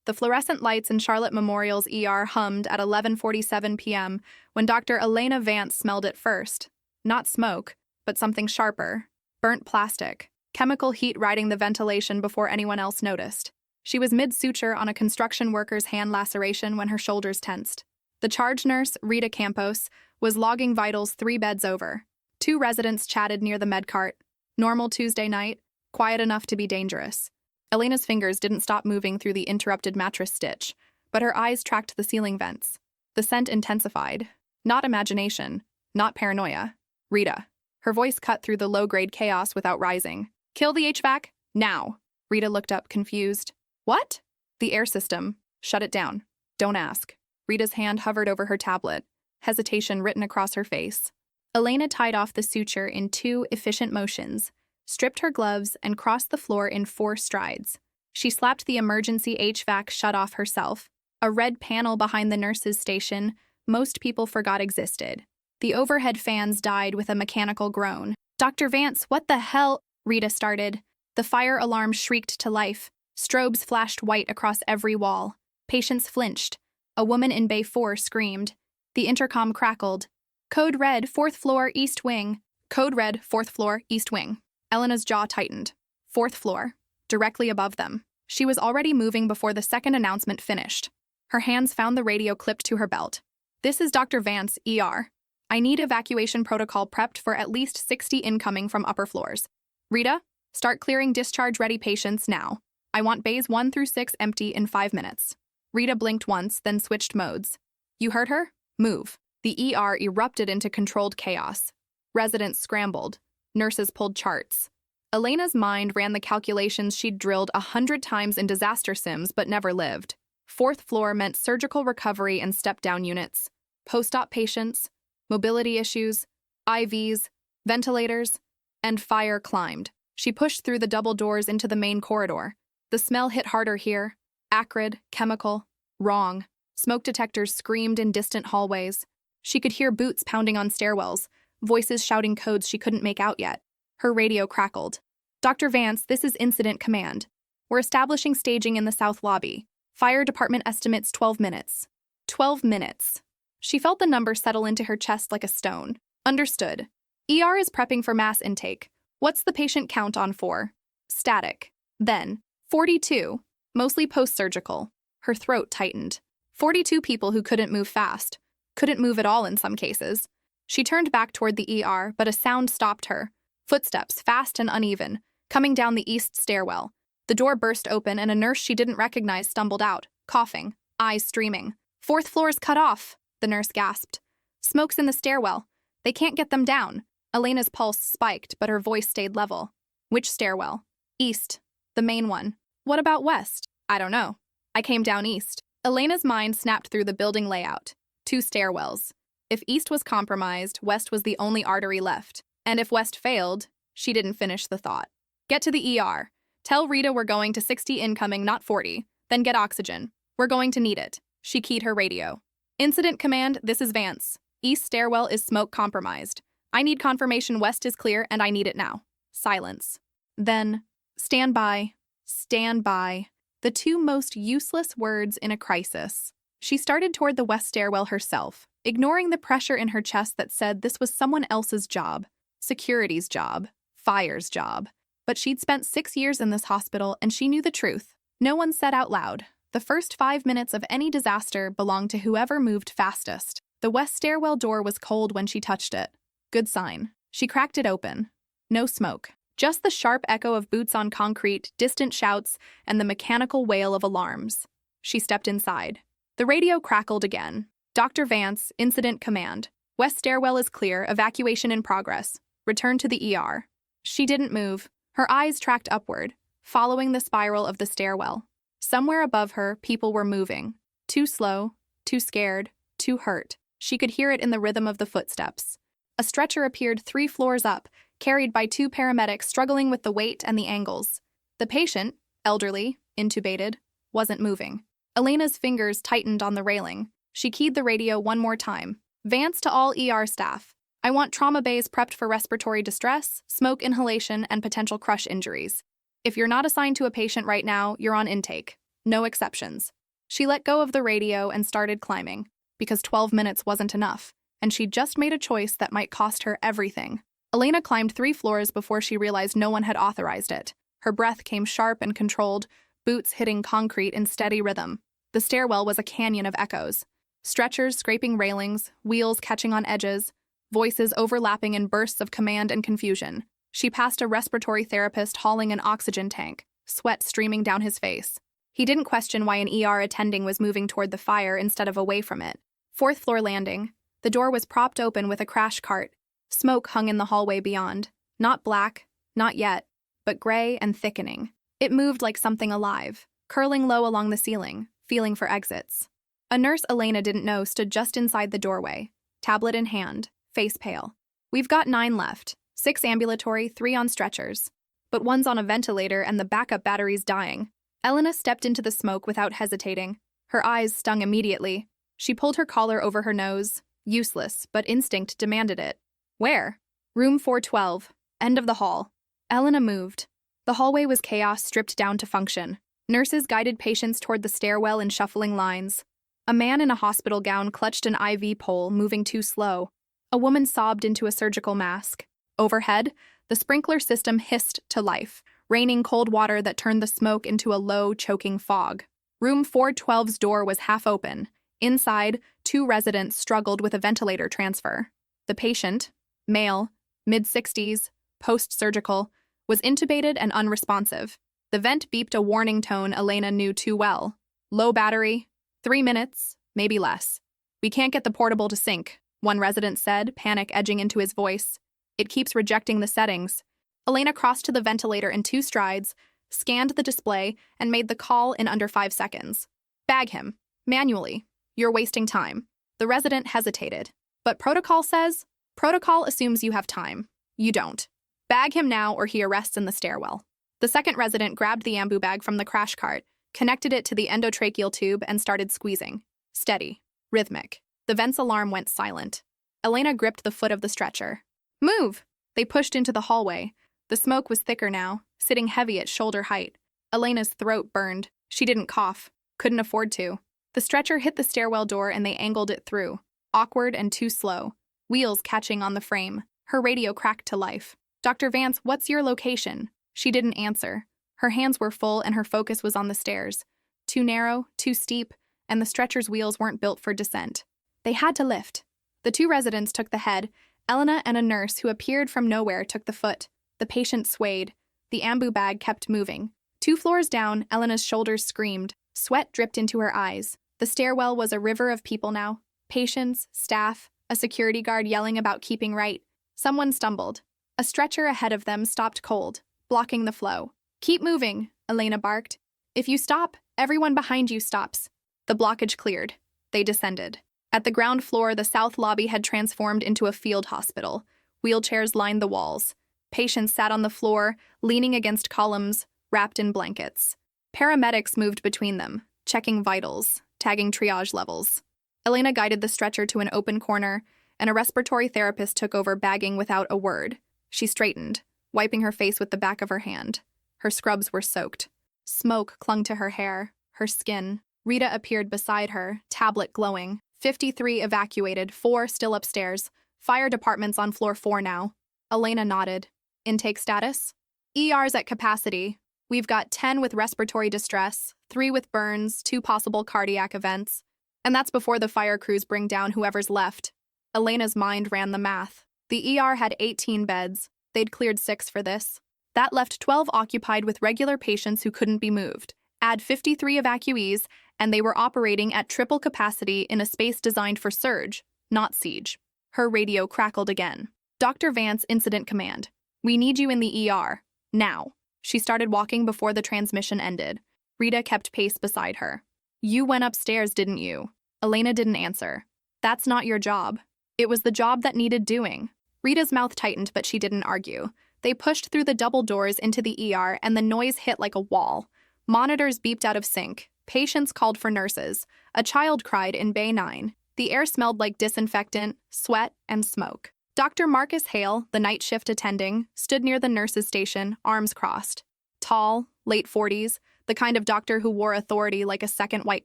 The fluorescent lights in Charlotte Memorial's ER hummed at 11:47 p.m. when Dr. Elena Vance smelled it first. Not smoke, but something sharper. Burnt plastic. Chemical heat riding the ventilation before anyone else noticed. She was mid-suture on a construction worker's hand laceration when her shoulders tensed. The charge nurse, Rita Campos, was logging vitals 3 beds over. 2 residents chatted near the med cart. Normal Tuesday night, quiet enough to be dangerous. Elena's fingers didn't stop moving through the interrupted mattress stitch, but her eyes tracked the ceiling vents. The scent intensified. Not imagination, not paranoia. Rita. Her voice cut through the low-grade chaos without rising. Kill the HVAC, now. Rita looked up, confused. What? The air system. Shut it down. Don't ask. Rita's hand hovered over her tablet, hesitation written across her face. Elena tied off the suture in 2 efficient motions, stripped her gloves, and crossed the floor in 4 strides. She slapped the emergency HVAC shut off herself. A red panel behind the nurse's station most people forgot existed. The overhead fans died with a mechanical groan. Dr. Vance, what the hell? Rita started. The fire alarm shrieked to life. Strobes flashed white across every wall. Patients flinched. A woman in Bay 4 screamed. The intercom crackled. Code red, 4th floor, east wing. Code red, 4th floor, east wing. Elena's jaw tightened. 4th floor, directly above them. She was already moving before the second announcement finished. Her hands found the radio clipped to her belt. This is Dr. Vance, ER. I need evacuation protocol prepped for at least 60 incoming from upper floors. Rita, start clearing discharge-ready patients now. I want bays 1 through 6 empty in 5 minutes. Rita blinked once, then switched modes. You heard her? Move. The ER erupted into controlled chaos. Residents scrambled. Nurses pulled charts. Elena's mind ran the calculations she'd drilled 100 times in disaster sims but never lived. 4th floor meant surgical recovery and step-down units, post-op patients, mobility issues, IVs, ventilators, and fire climbed. She pushed through the double doors into the main corridor. The smell hit harder here. Acrid, chemical, wrong. Smoke detectors screamed in distant hallways. She could hear boots pounding on stairwells, voices shouting codes she couldn't make out yet. Her radio crackled. Dr. Vance, this is Incident Command. We're establishing staging in the south lobby. Fire department estimates 12 minutes. 12 minutes. She felt the number settle into her chest like a stone. Understood. ER is prepping for mass intake. What's the patient count on 4? Static. Then, 42. Mostly post-surgical. Her throat tightened. 42 people who couldn't move fast. Couldn't move at all in some cases. She turned back toward the ER, but a sound stopped her. Footsteps, fast and uneven, coming down the east stairwell. The door burst open and a nurse she didn't recognize stumbled out, coughing, eyes streaming. 4th floor is cut off, the nurse gasped. Smoke's in the stairwell. They can't get them down. Elena's pulse spiked, but her voice stayed level. Which stairwell? East. The main one. What about west? I don't know. I came down east. Elena's mind snapped through the building layout. 2 stairwells. If east was compromised, west was the only artery left. And if west failed, she didn't finish the thought. Get to the ER. Tell Rita we're going to 60 incoming, not 40. Then get oxygen. We're going to need it. She keyed her radio. Incident Command, this is Vance. East stairwell is smoke compromised. I need confirmation west is clear and I need it now. Silence. Then, stand by. Stand by. The 2 most useless words in a crisis. She started toward the west stairwell herself, ignoring the pressure in her chest that said this was someone else's job. Security's job. Fire's job. But she'd spent 6 years in this hospital and she knew the truth. No one said out loud. The first 5 minutes of any disaster belonged to whoever moved fastest. The west stairwell door was cold when she touched it. Good sign. She cracked it open. No smoke. Just the sharp echo of boots on concrete, distant shouts, and the mechanical wail of alarms. She stepped inside. The radio crackled again. Dr. Vance, Incident Command. West stairwell is clear, evacuation in progress. Return to the ER. She didn't move. Her eyes tracked upward, following the spiral of the stairwell. Somewhere above her, people were moving. Too slow, too scared, too hurt. She could hear it in the rhythm of the footsteps. A stretcher appeared 3 floors up, carried by 2 paramedics struggling with the weight and the angles. The patient, elderly, intubated, wasn't moving. Elena's fingers tightened on the railing. She keyed the radio one more time. Vance to all ER staff. I want trauma bays prepped for respiratory distress, smoke inhalation, and potential crush injuries. If you're not assigned to a patient right now, you're on intake. No exceptions. She let go of the radio and started climbing, because 12 minutes wasn't enough, and she'd just made a choice that might cost her everything. Elena climbed 3 floors before she realized no one had authorized it. Her breath came sharp and controlled, boots hitting concrete in steady rhythm. The stairwell was a canyon of echoes. Stretchers scraping railings, wheels catching on edges, voices overlapping in bursts of command and confusion. She passed a respiratory therapist hauling an oxygen tank, sweat streaming down his face. He didn't question why an ER attending was moving toward the fire instead of away from it. 4th floor landing. The door was propped open with a crash cart. Smoke hung in the hallway beyond. Not black, not yet, but gray and thickening. It moved like something alive, curling low along the ceiling, feeling for exits. A nurse Elena didn't know stood just inside the doorway, tablet in hand, face pale. "We've got 9 left, 6 ambulatory, 3 on stretchers. But one's on a ventilator and the backup battery's dying." Elena stepped into the smoke without hesitating. Her eyes stung immediately. She pulled her collar over her nose. Useless, but instinct demanded it. Where? Room 412, end of the hall. Elena moved. The hallway was chaos stripped down to function. Nurses guided patients toward the stairwell in shuffling lines. A man in a hospital gown clutched an IV pole, moving too slow. A woman sobbed into a surgical mask. Overhead, the sprinkler system hissed to life, raining cold water that turned the smoke into a low, choking fog. Room 412's door was half open. Inside, 2 residents struggled with a ventilator transfer. The patient, male, mid-60s, post-surgical, was intubated and unresponsive. The vent beeped a warning tone Elena knew too well. Low battery, 3 minutes, maybe less. "We can't get the portable to sync," one resident said, panic edging into his voice. "It keeps rejecting the settings." Elena crossed to the ventilator in 2 strides, scanned the display, and made the call in under 5 seconds. "Bag him. Manually. You're wasting time." The resident hesitated. "But protocol says..." "Protocol assumes you have time. You don't. Bag him now or he arrests in the stairwell." The second resident grabbed the ambu bag from the crash cart, connected it to the endotracheal tube, and started squeezing. Steady. Rhythmic. The vent's alarm went silent. Elena gripped the foot of the stretcher. "Move!" They pushed into the hallway. The smoke was thicker now, sitting heavy at shoulder height. Elena's throat burned. She didn't cough. Couldn't afford to. The stretcher hit the stairwell door and they angled it through. Awkward and too slow. Wheels catching on the frame. Her radio cracked to life. "Dr. Vance, what's your location?" She didn't answer. Her hands were full and her focus was on the stairs. Too narrow, too steep, and the stretcher's wheels weren't built for descent. They had to lift. The 2 residents took the head. Elena and a nurse who appeared from nowhere took the foot. The patient swayed. The ambu bag kept moving. 2 floors down, Elena's shoulders screamed. Sweat dripped into her eyes. The stairwell was a river of people now. Patients, staff, a security guard yelling about keeping right. Someone stumbled. A stretcher ahead of them stopped cold, blocking the flow. "Keep moving," Elena barked. "If you stop, everyone behind you stops." The blockage cleared. They descended. At the ground floor, the south lobby had transformed into a field hospital. Wheelchairs lined the walls. Patients sat on the floor, leaning against columns, wrapped in blankets. Paramedics moved between them, checking vitals, tagging triage levels. Elena guided the stretcher to an open corner, and a respiratory therapist took over bagging without a word. She straightened, wiping her face with the back of her hand. Her scrubs were soaked. Smoke clung to her hair, her skin. Rita appeared beside her, tablet glowing. 53 evacuated, 4 still upstairs. Fire department's on floor 4 now. Elena nodded. "Intake status?" "ER's at capacity. We've got 10 with respiratory distress, 3 with burns, 2 possible cardiac events. And that's before the fire crews bring down whoever's left." Elena's mind ran the math. The ER had 18 beds. They'd cleared 6 for this. That left 12 occupied with regular patients who couldn't be moved. Add 53 evacuees, and they were operating at triple capacity in a space designed for surge, not siege. Her radio crackled again. "Dr. Vance, Incident Command. We need you in the ER. Now." She started walking before the transmission ended. Rita kept pace beside her. "You went upstairs, didn't you?" Elena didn't answer. "That's not your job." It was the job that needed doing. Rita's mouth tightened, but she didn't argue. They pushed through the double doors into the ER, and the noise hit like a wall. Monitors beeped out of sync. Patients called for nurses. A child cried in Bay 9. The air smelled like disinfectant, sweat, and smoke. Dr. Marcus Hale, the night shift attending, stood near the nurses' station, arms crossed. Tall, late 40s, the kind of doctor who wore authority like a second white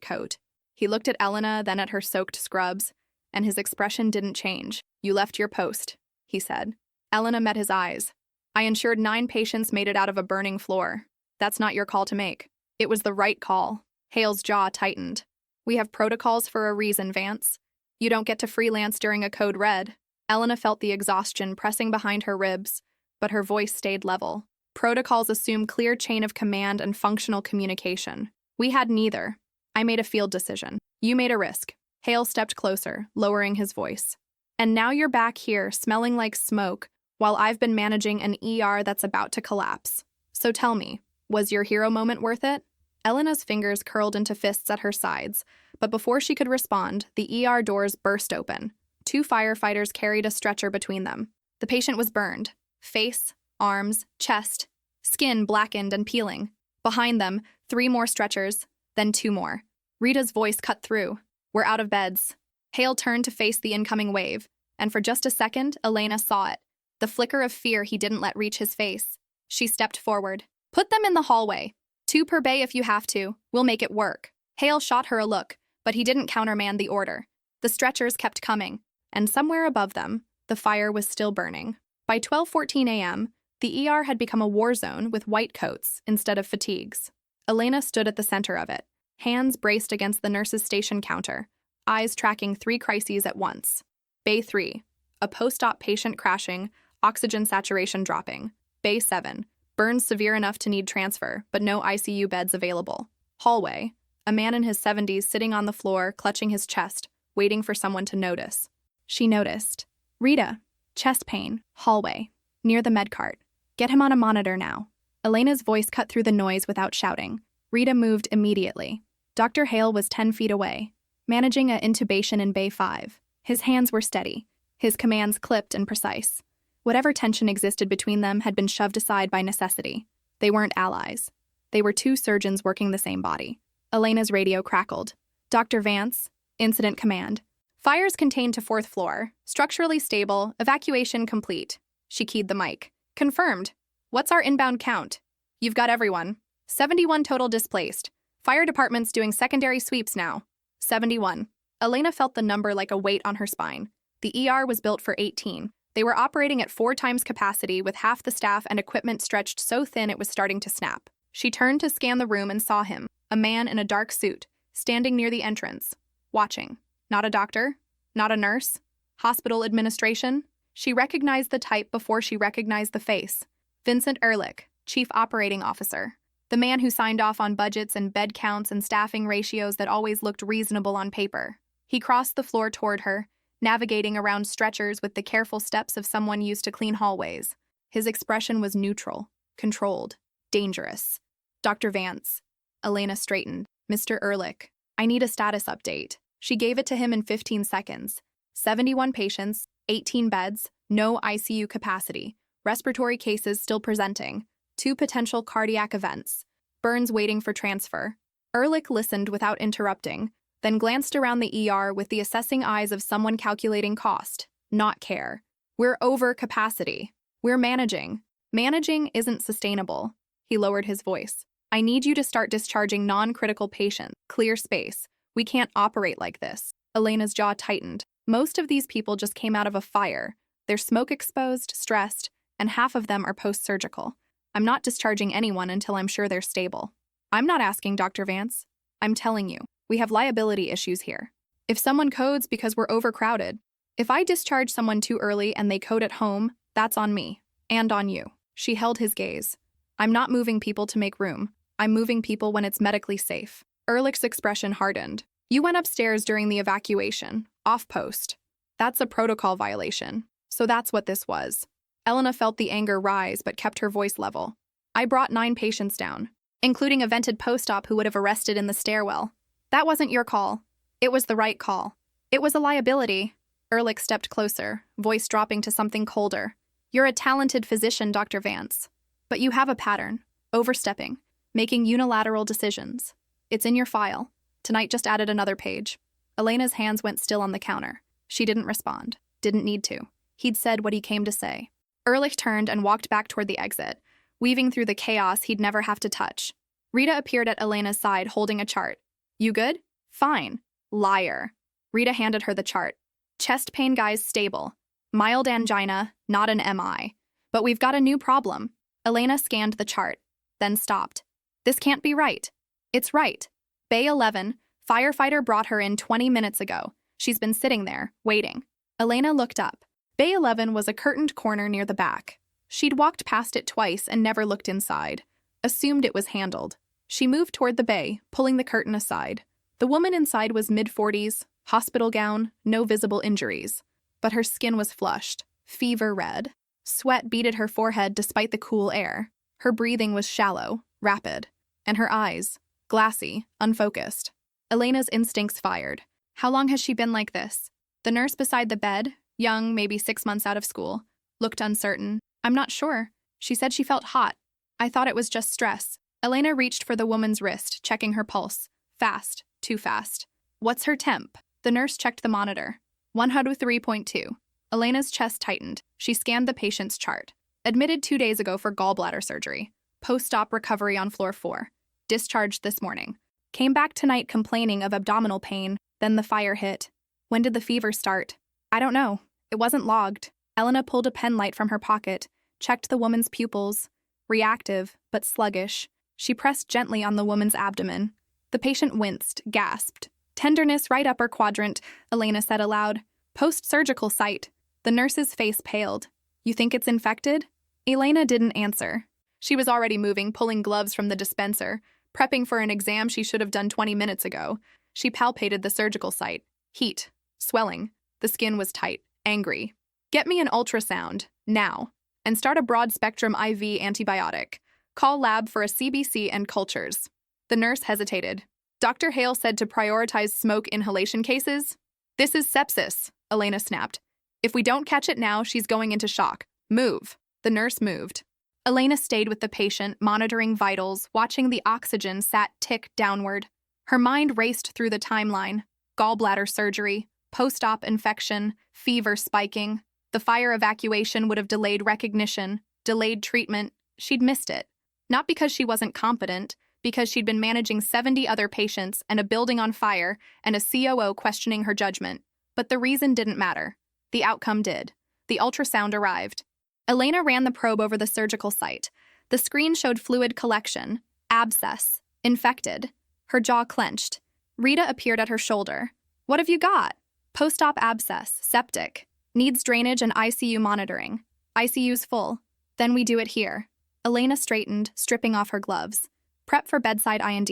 coat. He looked at Elena, then at her soaked scrubs, and his expression didn't change. "You left your post," he said. Elena met his eyes. "I ensured 9 patients made it out of a burning floor. That's not your call to make." It was the right call. Hale's jaw tightened. "We have protocols for a reason, Vance. You don't get to freelance during a code red." Elena felt the exhaustion pressing behind her ribs, but her voice stayed level. "Protocols assume clear chain of command and functional communication. We had neither. I made a field decision. You made a risk." Hale stepped closer, lowering his voice. "And now you're back here, smelling like smoke, while I've been managing an ER that's about to collapse. So tell me, was your hero moment worth it?" Elena's fingers curled into fists at her sides, but before she could respond, the ER doors burst open. 2 firefighters carried a stretcher between them. The patient was burned. Face, arms, chest, skin blackened and peeling. Behind them, 3 more stretchers, then 2 more. Rita's voice cut through. "We're out of beds." Hale turned to face the incoming wave, and for just a second, Elena saw it. The flicker of fear he didn't let reach his face. She stepped forward. "Put them in the hallway. 2 per bay if you have to. We'll make it work." Hale shot her a look, but he didn't countermand the order. The stretchers kept coming, and somewhere above them, the fire was still burning. By 12:14 a.m., the ER had become a war zone with white coats instead of fatigues. Elena stood at the center of it, hands braced against the nurse's station counter, eyes tracking 3 crises at once. Bay 3, a post-op patient crashing, oxygen saturation dropping. Bay 7, burns severe enough to need transfer, but no ICU beds available. Hallway, a man in his 70s sitting on the floor, clutching his chest, waiting for someone to notice. She noticed. "Rita, chest pain, hallway, near the med cart. Get him on a monitor now." Elena's voice cut through the noise without shouting. Rita moved immediately. Dr. Hale was 10 feet away, managing an intubation in Bay 5. His hands were steady, his commands clipped and precise. Whatever tension existed between them had been shoved aside by necessity. They weren't allies. They were 2 surgeons working the same body. Elena's radio crackled. "Dr. Vance, incident command. Fires contained to 4th floor, structurally stable, evacuation complete." She keyed the mic. "Confirmed. What's our inbound count?" "You've got everyone. 71 total displaced. Fire department's doing secondary sweeps now." 71. Elena felt the number like a weight on her spine. The ER was built for 18. They were operating at 4 times capacity with half the staff and equipment stretched so thin it was starting to snap. She turned to scan the room and saw him, a man in a dark suit, standing near the entrance, watching. Not a doctor, not a nurse, hospital administration. She recognized the type before she recognized the face. Vincent Ehrlich, Chief Operating Officer. The man who signed off on budgets and bed counts and staffing ratios that always looked reasonable on paper. He crossed the floor toward her, navigating around stretchers with the careful steps of someone used to clean hallways. His expression was neutral, controlled, dangerous. "Dr. Vance." Elena straightened. "Mr. Ehrlich, I need a status update." She gave it to him in 15 seconds. 71 patients, 18 beds, no ICU capacity, respiratory cases still presenting, 2 potential cardiac events, burns waiting for transfer. Ehrlich listened without interrupting, then glanced around the ER with the assessing eyes of someone calculating cost, not care. "We're over capacity. We're managing. Managing isn't sustainable." He lowered his voice. "I need you to start discharging non-critical patients. Clear space. We can't operate like this." Elena's jaw tightened. Most of these people just came out of a fire. They're smoke-exposed, stressed, and half of them are post-surgical. I'm not discharging anyone until I'm sure they're stable. I'm not asking, Dr. Vance. I'm telling you, we have liability issues here. If someone codes because we're overcrowded, if I discharge someone too early and they code at home, that's on me. And on you. She held his gaze. I'm not moving people to make room. I'm moving people when it's medically safe. Ehrlich's expression hardened. You went upstairs during the evacuation, off post. That's a protocol violation. So that's what this was. Elena felt the anger rise but kept her voice level. I brought 9 patients down, including a vented post-op who would have arrested in the stairwell. That wasn't your call. It was the right call. It was a liability. Ehrlich stepped closer, voice dropping to something colder. You're a talented physician, Dr. Vance. But you have a pattern. Overstepping. Making unilateral decisions. It's in your file. Tonight just added another page. Elena's hands went still on the counter. She didn't respond. Didn't need to. He'd said what he came to say. Ehrlich turned and walked back toward the exit, weaving through the chaos he'd never have to touch. Rita appeared at Elena's side holding a chart. You good? Fine. Liar. Rita handed her the chart. Chest pain guys stable. Mild angina, not an MI. But we've got a new problem. Elena scanned the chart, then stopped. This can't be right. It's right. Bay 11, firefighter brought her in 20 minutes ago. She's been sitting there, waiting. Elena looked up. Bay 11 was a curtained corner near the back. She'd walked past it twice and never looked inside. Assumed it was handled. She moved toward the bay, pulling the curtain aside. The woman inside was mid-40s, hospital gown, no visible injuries. But her skin was flushed, fever red. Sweat beaded her forehead despite the cool air. Her breathing was shallow, rapid. And her eyes, glassy, unfocused. Elena's instincts fired. How long has she been like this? The nurse beside the bed, young, maybe 6 months out of school, looked uncertain. I'm not sure. She said she felt hot. I thought it was just stress. Elena reached for the woman's wrist, checking her pulse. Fast, too fast. What's her temp? The nurse checked the monitor. 103.2. Elena's chest tightened. She scanned the patient's chart. Admitted 2 days ago for gallbladder surgery. Post-op recovery on floor 4. Discharged this morning. Came back tonight complaining of abdominal pain. Then the fire hit. When did the fever start? I don't know. It wasn't logged. Elena pulled a pen light from her pocket, checked the woman's pupils. Reactive, but sluggish. She pressed gently on the woman's abdomen. The patient winced, gasped. Tenderness right upper quadrant, Elena said aloud. Post-surgical site. The nurse's face paled. You think it's infected? Elena didn't answer. She was already moving, pulling gloves from the dispenser, prepping for an exam she should have done 20 minutes ago. She palpated the surgical site. Heat. Swelling. The skin was tight. Angry. Get me an ultrasound. Now. And start a broad-spectrum IV antibiotic. Call lab for a CBC and cultures. The nurse hesitated. Dr. Hale said to prioritize smoke inhalation cases. This is sepsis, Elena snapped. If we don't catch it now, she's going into shock. Move. The nurse moved. Elena stayed with the patient, monitoring vitals, watching the oxygen sat tick downward. Her mind raced through the timeline. Gallbladder surgery, post-op infection, fever spiking. The fire evacuation would have delayed recognition, delayed treatment. She'd missed it. Not because she wasn't competent, because she'd been managing 70 other patients and a building on fire and a COO questioning her judgment. But the reason didn't matter. The outcome did. The ultrasound arrived. Elena ran the probe over the surgical site. The screen showed fluid collection, abscess, infected. Her jaw clenched. Rita appeared at her shoulder. What have you got? Post-op abscess, septic. Needs drainage and ICU monitoring. ICU's full. Then we do it here. Elena straightened, stripping off her gloves. Prep for bedside IND.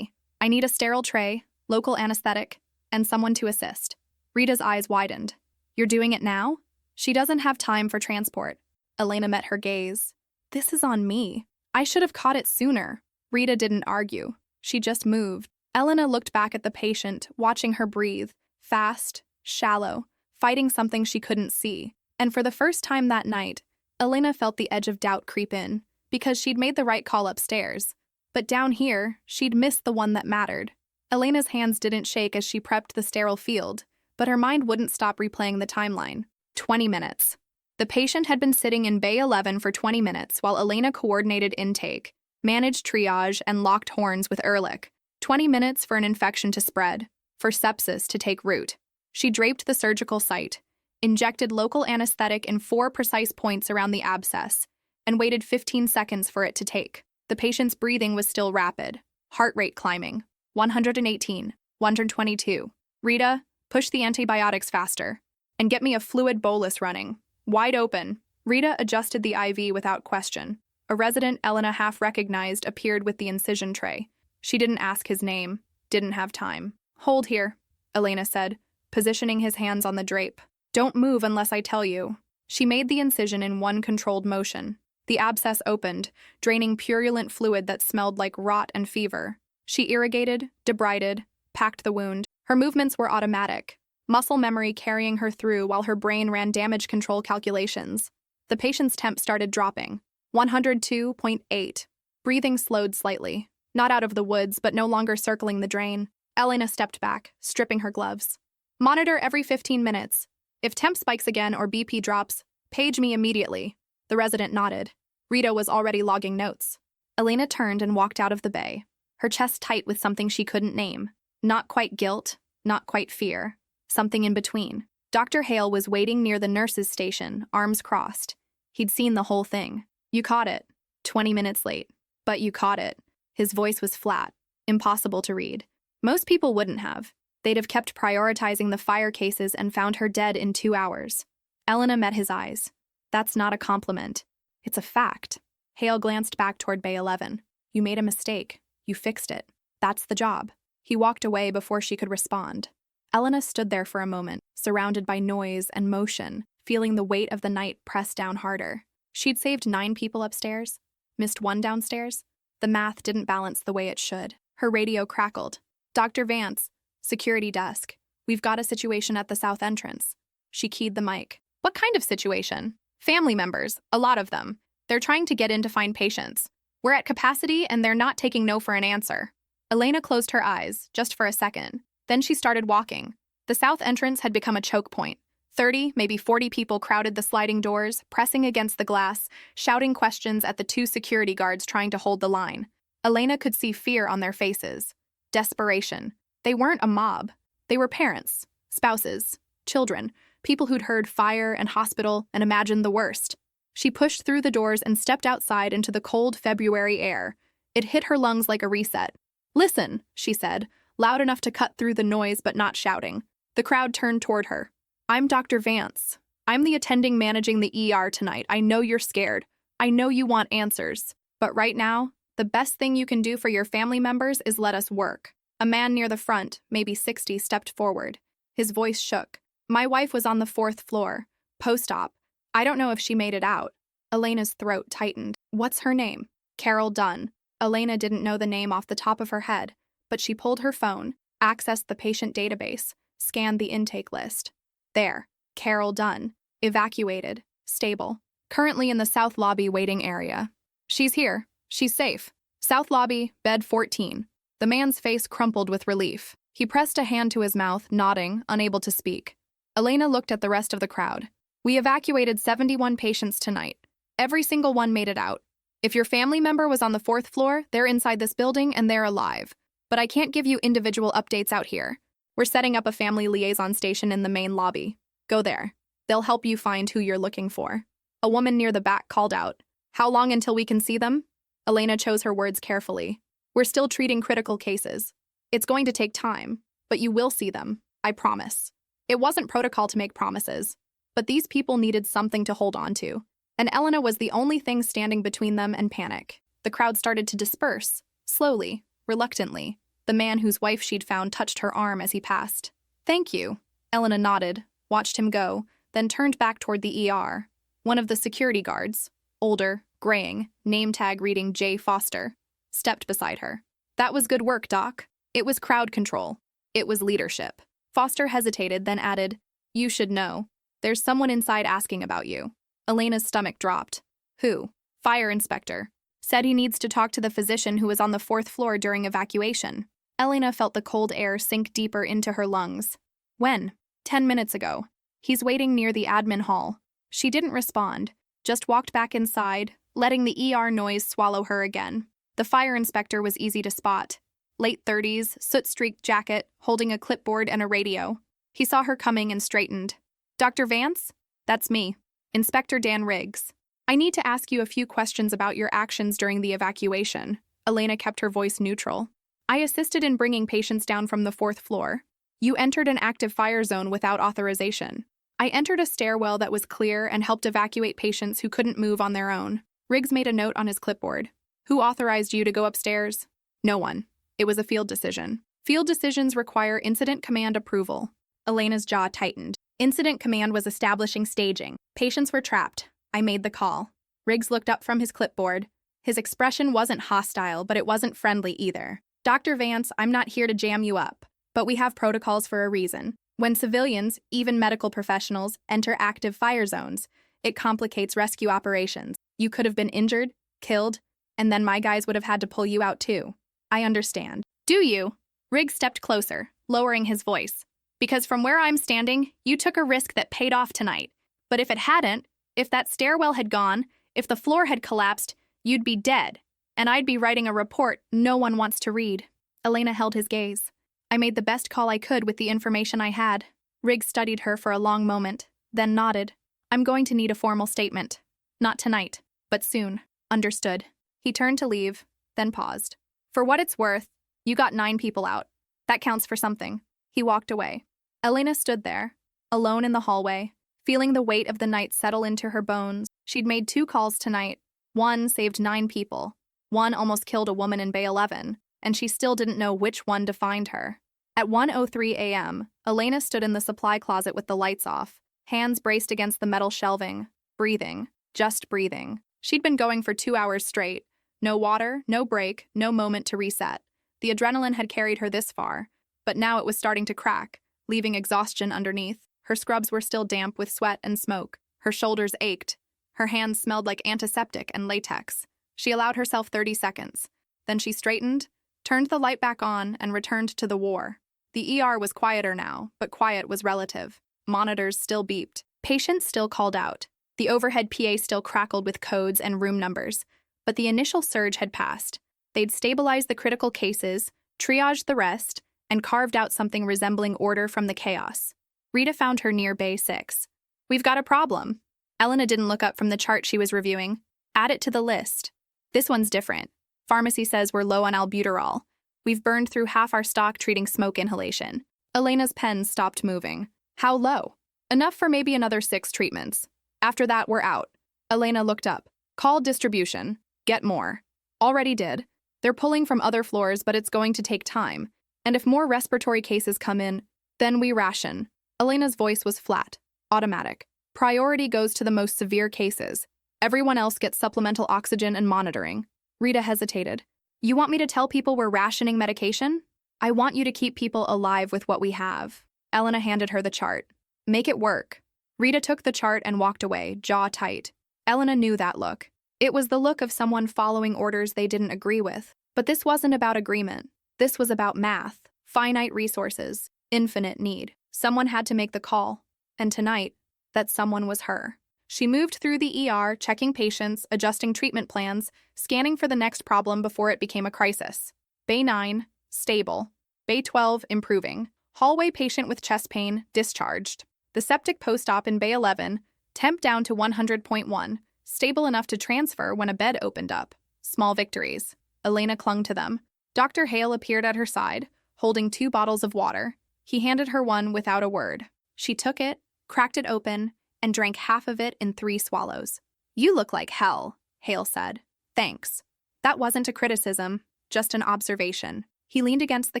I need a sterile tray, local anesthetic, and someone to assist. Rita's eyes widened. You're doing it now? She doesn't have time for transport. Elena met her gaze. This is on me. I should have caught it sooner. Rita didn't argue. She just moved. Elena looked back at the patient, watching her breathe. Fast, shallow, fighting something she couldn't see. And for the first time that night, Elena felt the edge of doubt creep in, because she'd made the right call upstairs. But down here, she'd missed the one that mattered. Elena's hands didn't shake as she prepped the sterile field, but her mind wouldn't stop replaying the timeline. 20 minutes. The patient had been sitting in Bay 11 for 20 minutes while Elena coordinated intake, managed triage, and locked horns with Ehrlich. 20 minutes for an infection to spread, for sepsis to take root. She draped the surgical site, injected local anesthetic in 4 precise points around the abscess, and waited 15 seconds for it to take. The patient's breathing was still rapid, heart rate climbing. 118, 122. Rita, push the antibiotics faster. And get me a fluid bolus running. Wide open. Rita adjusted the IV without question. A resident Elena half recognized appeared with the incision tray. She didn't ask his name, didn't have time. Hold here, Elena said, positioning his hands on the drape. Don't move unless I tell you. She made the incision in one controlled motion. The abscess opened, draining purulent fluid that smelled like rot and fever. She irrigated, debrided, packed the wound. Her movements were automatic, muscle memory carrying her through while her brain ran damage control calculations. The patient's temp started dropping. 102.8. Breathing slowed slightly. Not out of the woods, but no longer circling the drain. Elena stepped back, stripping her gloves. Monitor every 15 minutes. If temp spikes again or BP drops, page me immediately. The resident nodded. Rita was already logging notes. Elena turned and walked out of the bay. her chest tight with something she couldn't name. Not quite guilt, not quite fear. Something in between. Dr. Hale was waiting near the nurse's station, arms crossed. He'd seen the whole thing. You caught it. 20 minutes late. But you caught it. His voice was flat, impossible to read. Most people wouldn't have. They'd have kept prioritizing the fire cases and found her dead in 2 hours. Elena met his eyes. That's not a compliment. It's a fact. Hale glanced back toward Bay 11. You made a mistake. You fixed it. That's the job. He walked away before she could respond. Elena stood there for a moment, surrounded by noise and motion, feeling the weight of the night press down harder. She'd saved 9 people upstairs, missed 1 downstairs. The math didn't balance the way it should. Her radio crackled. Dr. Vance, security desk. We've got a situation at the south entrance. She keyed the mic. What kind of situation? Family members, a lot of them. They're trying to get in to find patients. We're at capacity and they're not taking no for an answer. Elena closed her eyes, just for a second. Then she started walking. The south entrance had become a choke point. 30, maybe 40 people crowded the sliding doors, pressing against the glass, shouting questions at the 2 security guards trying to hold the line. Elena could see fear on their faces. Desperation. They weren't a mob. They were parents, spouses, children, people who'd heard fire and hospital and imagined the worst. She pushed through the doors and stepped outside into the cold February air. It hit her lungs like a reset. Listen, she said, loud enough to cut through the noise but not shouting. The crowd turned toward her. I'm Dr. Vance. I'm the attending managing the ER tonight. I know you're scared. I know you want answers. But right now, the best thing you can do for your family members is let us work. A man near the front, maybe 60, stepped forward. His voice shook. My wife was on the 4th floor. Post-op. I don't know if she made it out. Elena's throat tightened. What's her name? Carol Dunn. Elena didn't know the name off the top of her head, but she pulled her phone, accessed the patient database, scanned the intake list. There. Carol Dunn. Evacuated. Stable. Currently in the South Lobby waiting area. She's here. She's safe. South Lobby, bed 14. The man's face crumpled with relief. He pressed a hand to his mouth, nodding, unable to speak. Elena looked at the rest of the crowd. We evacuated 71 patients tonight. Every single one made it out. If your family member was on the 4th floor, they're inside this building and they're alive. But I can't give you individual updates out here. We're setting up a family liaison station in the main lobby. Go there. They'll help you find who you're looking for. A woman near the back called out. How long until we can see them? Elena chose her words carefully. We're still treating critical cases. It's going to take time, but you will see them, I promise. It wasn't protocol to make promises, but these people needed something to hold on to, and Elena was the only thing standing between them and panic. The crowd started to disperse, slowly, reluctantly. The man whose wife she'd found touched her arm as he passed. Thank you. Elena nodded, watched him go, then turned back toward the ER. One of the security guards, older, graying, name tag reading J. Foster, stepped beside her. That was good work, Doc. It was crowd control. It was leadership. Foster hesitated, then added, You should know. There's someone inside asking about you. Elena's stomach dropped. Who? Fire inspector. Said he needs to talk to the physician who was on the 4th floor during evacuation. Elena felt the cold air sink deeper into her lungs. When? 10 minutes ago. He's waiting near the admin hall. She didn't respond, just walked back inside, letting the ER noise swallow her again. The fire inspector was easy to spot. Late 30s, soot-streaked jacket, holding a clipboard and a radio. He saw her coming and straightened. Dr. Vance? That's me. Inspector Dan Riggs. I need to ask you a few questions about your actions during the evacuation. Elena kept her voice neutral. I assisted in bringing patients down from the 4th floor. You entered an active fire zone without authorization. I entered a stairwell that was clear and helped evacuate patients who couldn't move on their own. Riggs made a note on his clipboard. Who authorized you to go upstairs? No one. It was a field decision. Field decisions require incident command approval. Elena's jaw tightened. Incident command was establishing staging. Patients were trapped. I made the call. Riggs looked up from his clipboard. His expression wasn't hostile, but it wasn't friendly either. Dr. Vance, I'm not here to jam you up, but we have protocols for a reason. When civilians, even medical professionals, enter active fire zones, it complicates rescue operations. You could have been injured, killed, and then my guys would have had to pull you out too. I understand. Do you? Riggs stepped closer, lowering his voice. Because from where I'm standing, you took a risk that paid off tonight. But if it hadn't, if that stairwell had gone, if the floor had collapsed, you'd be dead. And I'd be writing a report no one wants to read. Elena held his gaze. I made the best call I could with the information I had. Riggs studied her for a long moment, then nodded. I'm going to need a formal statement. Not tonight, but soon. Understood. He turned to leave, then paused. For what it's worth, you got 9 people out. That counts for something. He walked away. Elena stood there, alone in the hallway, feeling the weight of the night settle into her bones. She'd made 2 calls tonight. One saved 9 people. One almost killed a woman in Bay 11, and she still didn't know which one defined her. At 1:03 a.m., Elena stood in the supply closet with the lights off, hands braced against the metal shelving, breathing, just breathing. She'd been going for 2 hours straight. No water, no break, no moment to reset. The adrenaline had carried her this far, but now it was starting to crack, leaving exhaustion underneath. Her scrubs were still damp with sweat and smoke. Her shoulders ached. Her hands smelled like antiseptic and latex. She allowed herself 30 seconds. Then she straightened, turned the light back on, and returned to the war. The ER was quieter now, but quiet was relative. Monitors still beeped. Patients still called out. The overhead PA still crackled with codes and room numbers. But the initial surge had passed. They'd stabilized the critical cases, triaged the rest, and carved out something resembling order from the chaos. Rita found her near Bay 6. We've got a problem. Elena didn't look up from the chart she was reviewing. Add it to the list. This one's different. Pharmacy says we're low on albuterol. We've burned through half our stock treating smoke inhalation. Elena's pen stopped moving. How low? Enough for maybe another 6 treatments. After that, we're out. Elena looked up. Call distribution. Get more. Already did. They're pulling from other floors, but it's going to take time. And if more respiratory cases come in, then we ration. Elena's voice was flat, automatic. Priority goes to the most severe cases. Everyone else gets supplemental oxygen and monitoring. Rita hesitated. You want me to tell people we're rationing medication? I want you to keep people alive with what we have. Elena handed her the chart. Make it work. Rita took the chart and walked away, jaw tight. Elena knew that look. It was the look of someone following orders they didn't agree with. But this wasn't about agreement. This was about math, finite resources, infinite need. Someone had to make the call. And tonight, that someone was her. She moved through the ER, checking patients, adjusting treatment plans, scanning for the next problem before it became a crisis. Bay 9, stable. Bay 12, improving. Hallway patient with chest pain, discharged. The septic post-op in Bay 11, temp down to 100.1, stable enough to transfer when a bed opened up. Small victories. Elena clung to them. Dr. Hale appeared at her side, holding 2 bottles of water. He handed her one without a word. She took it, cracked it open, and drank half of it in 3 swallows. You look like hell, Hale said. Thanks. That wasn't a criticism, just an observation. He leaned against the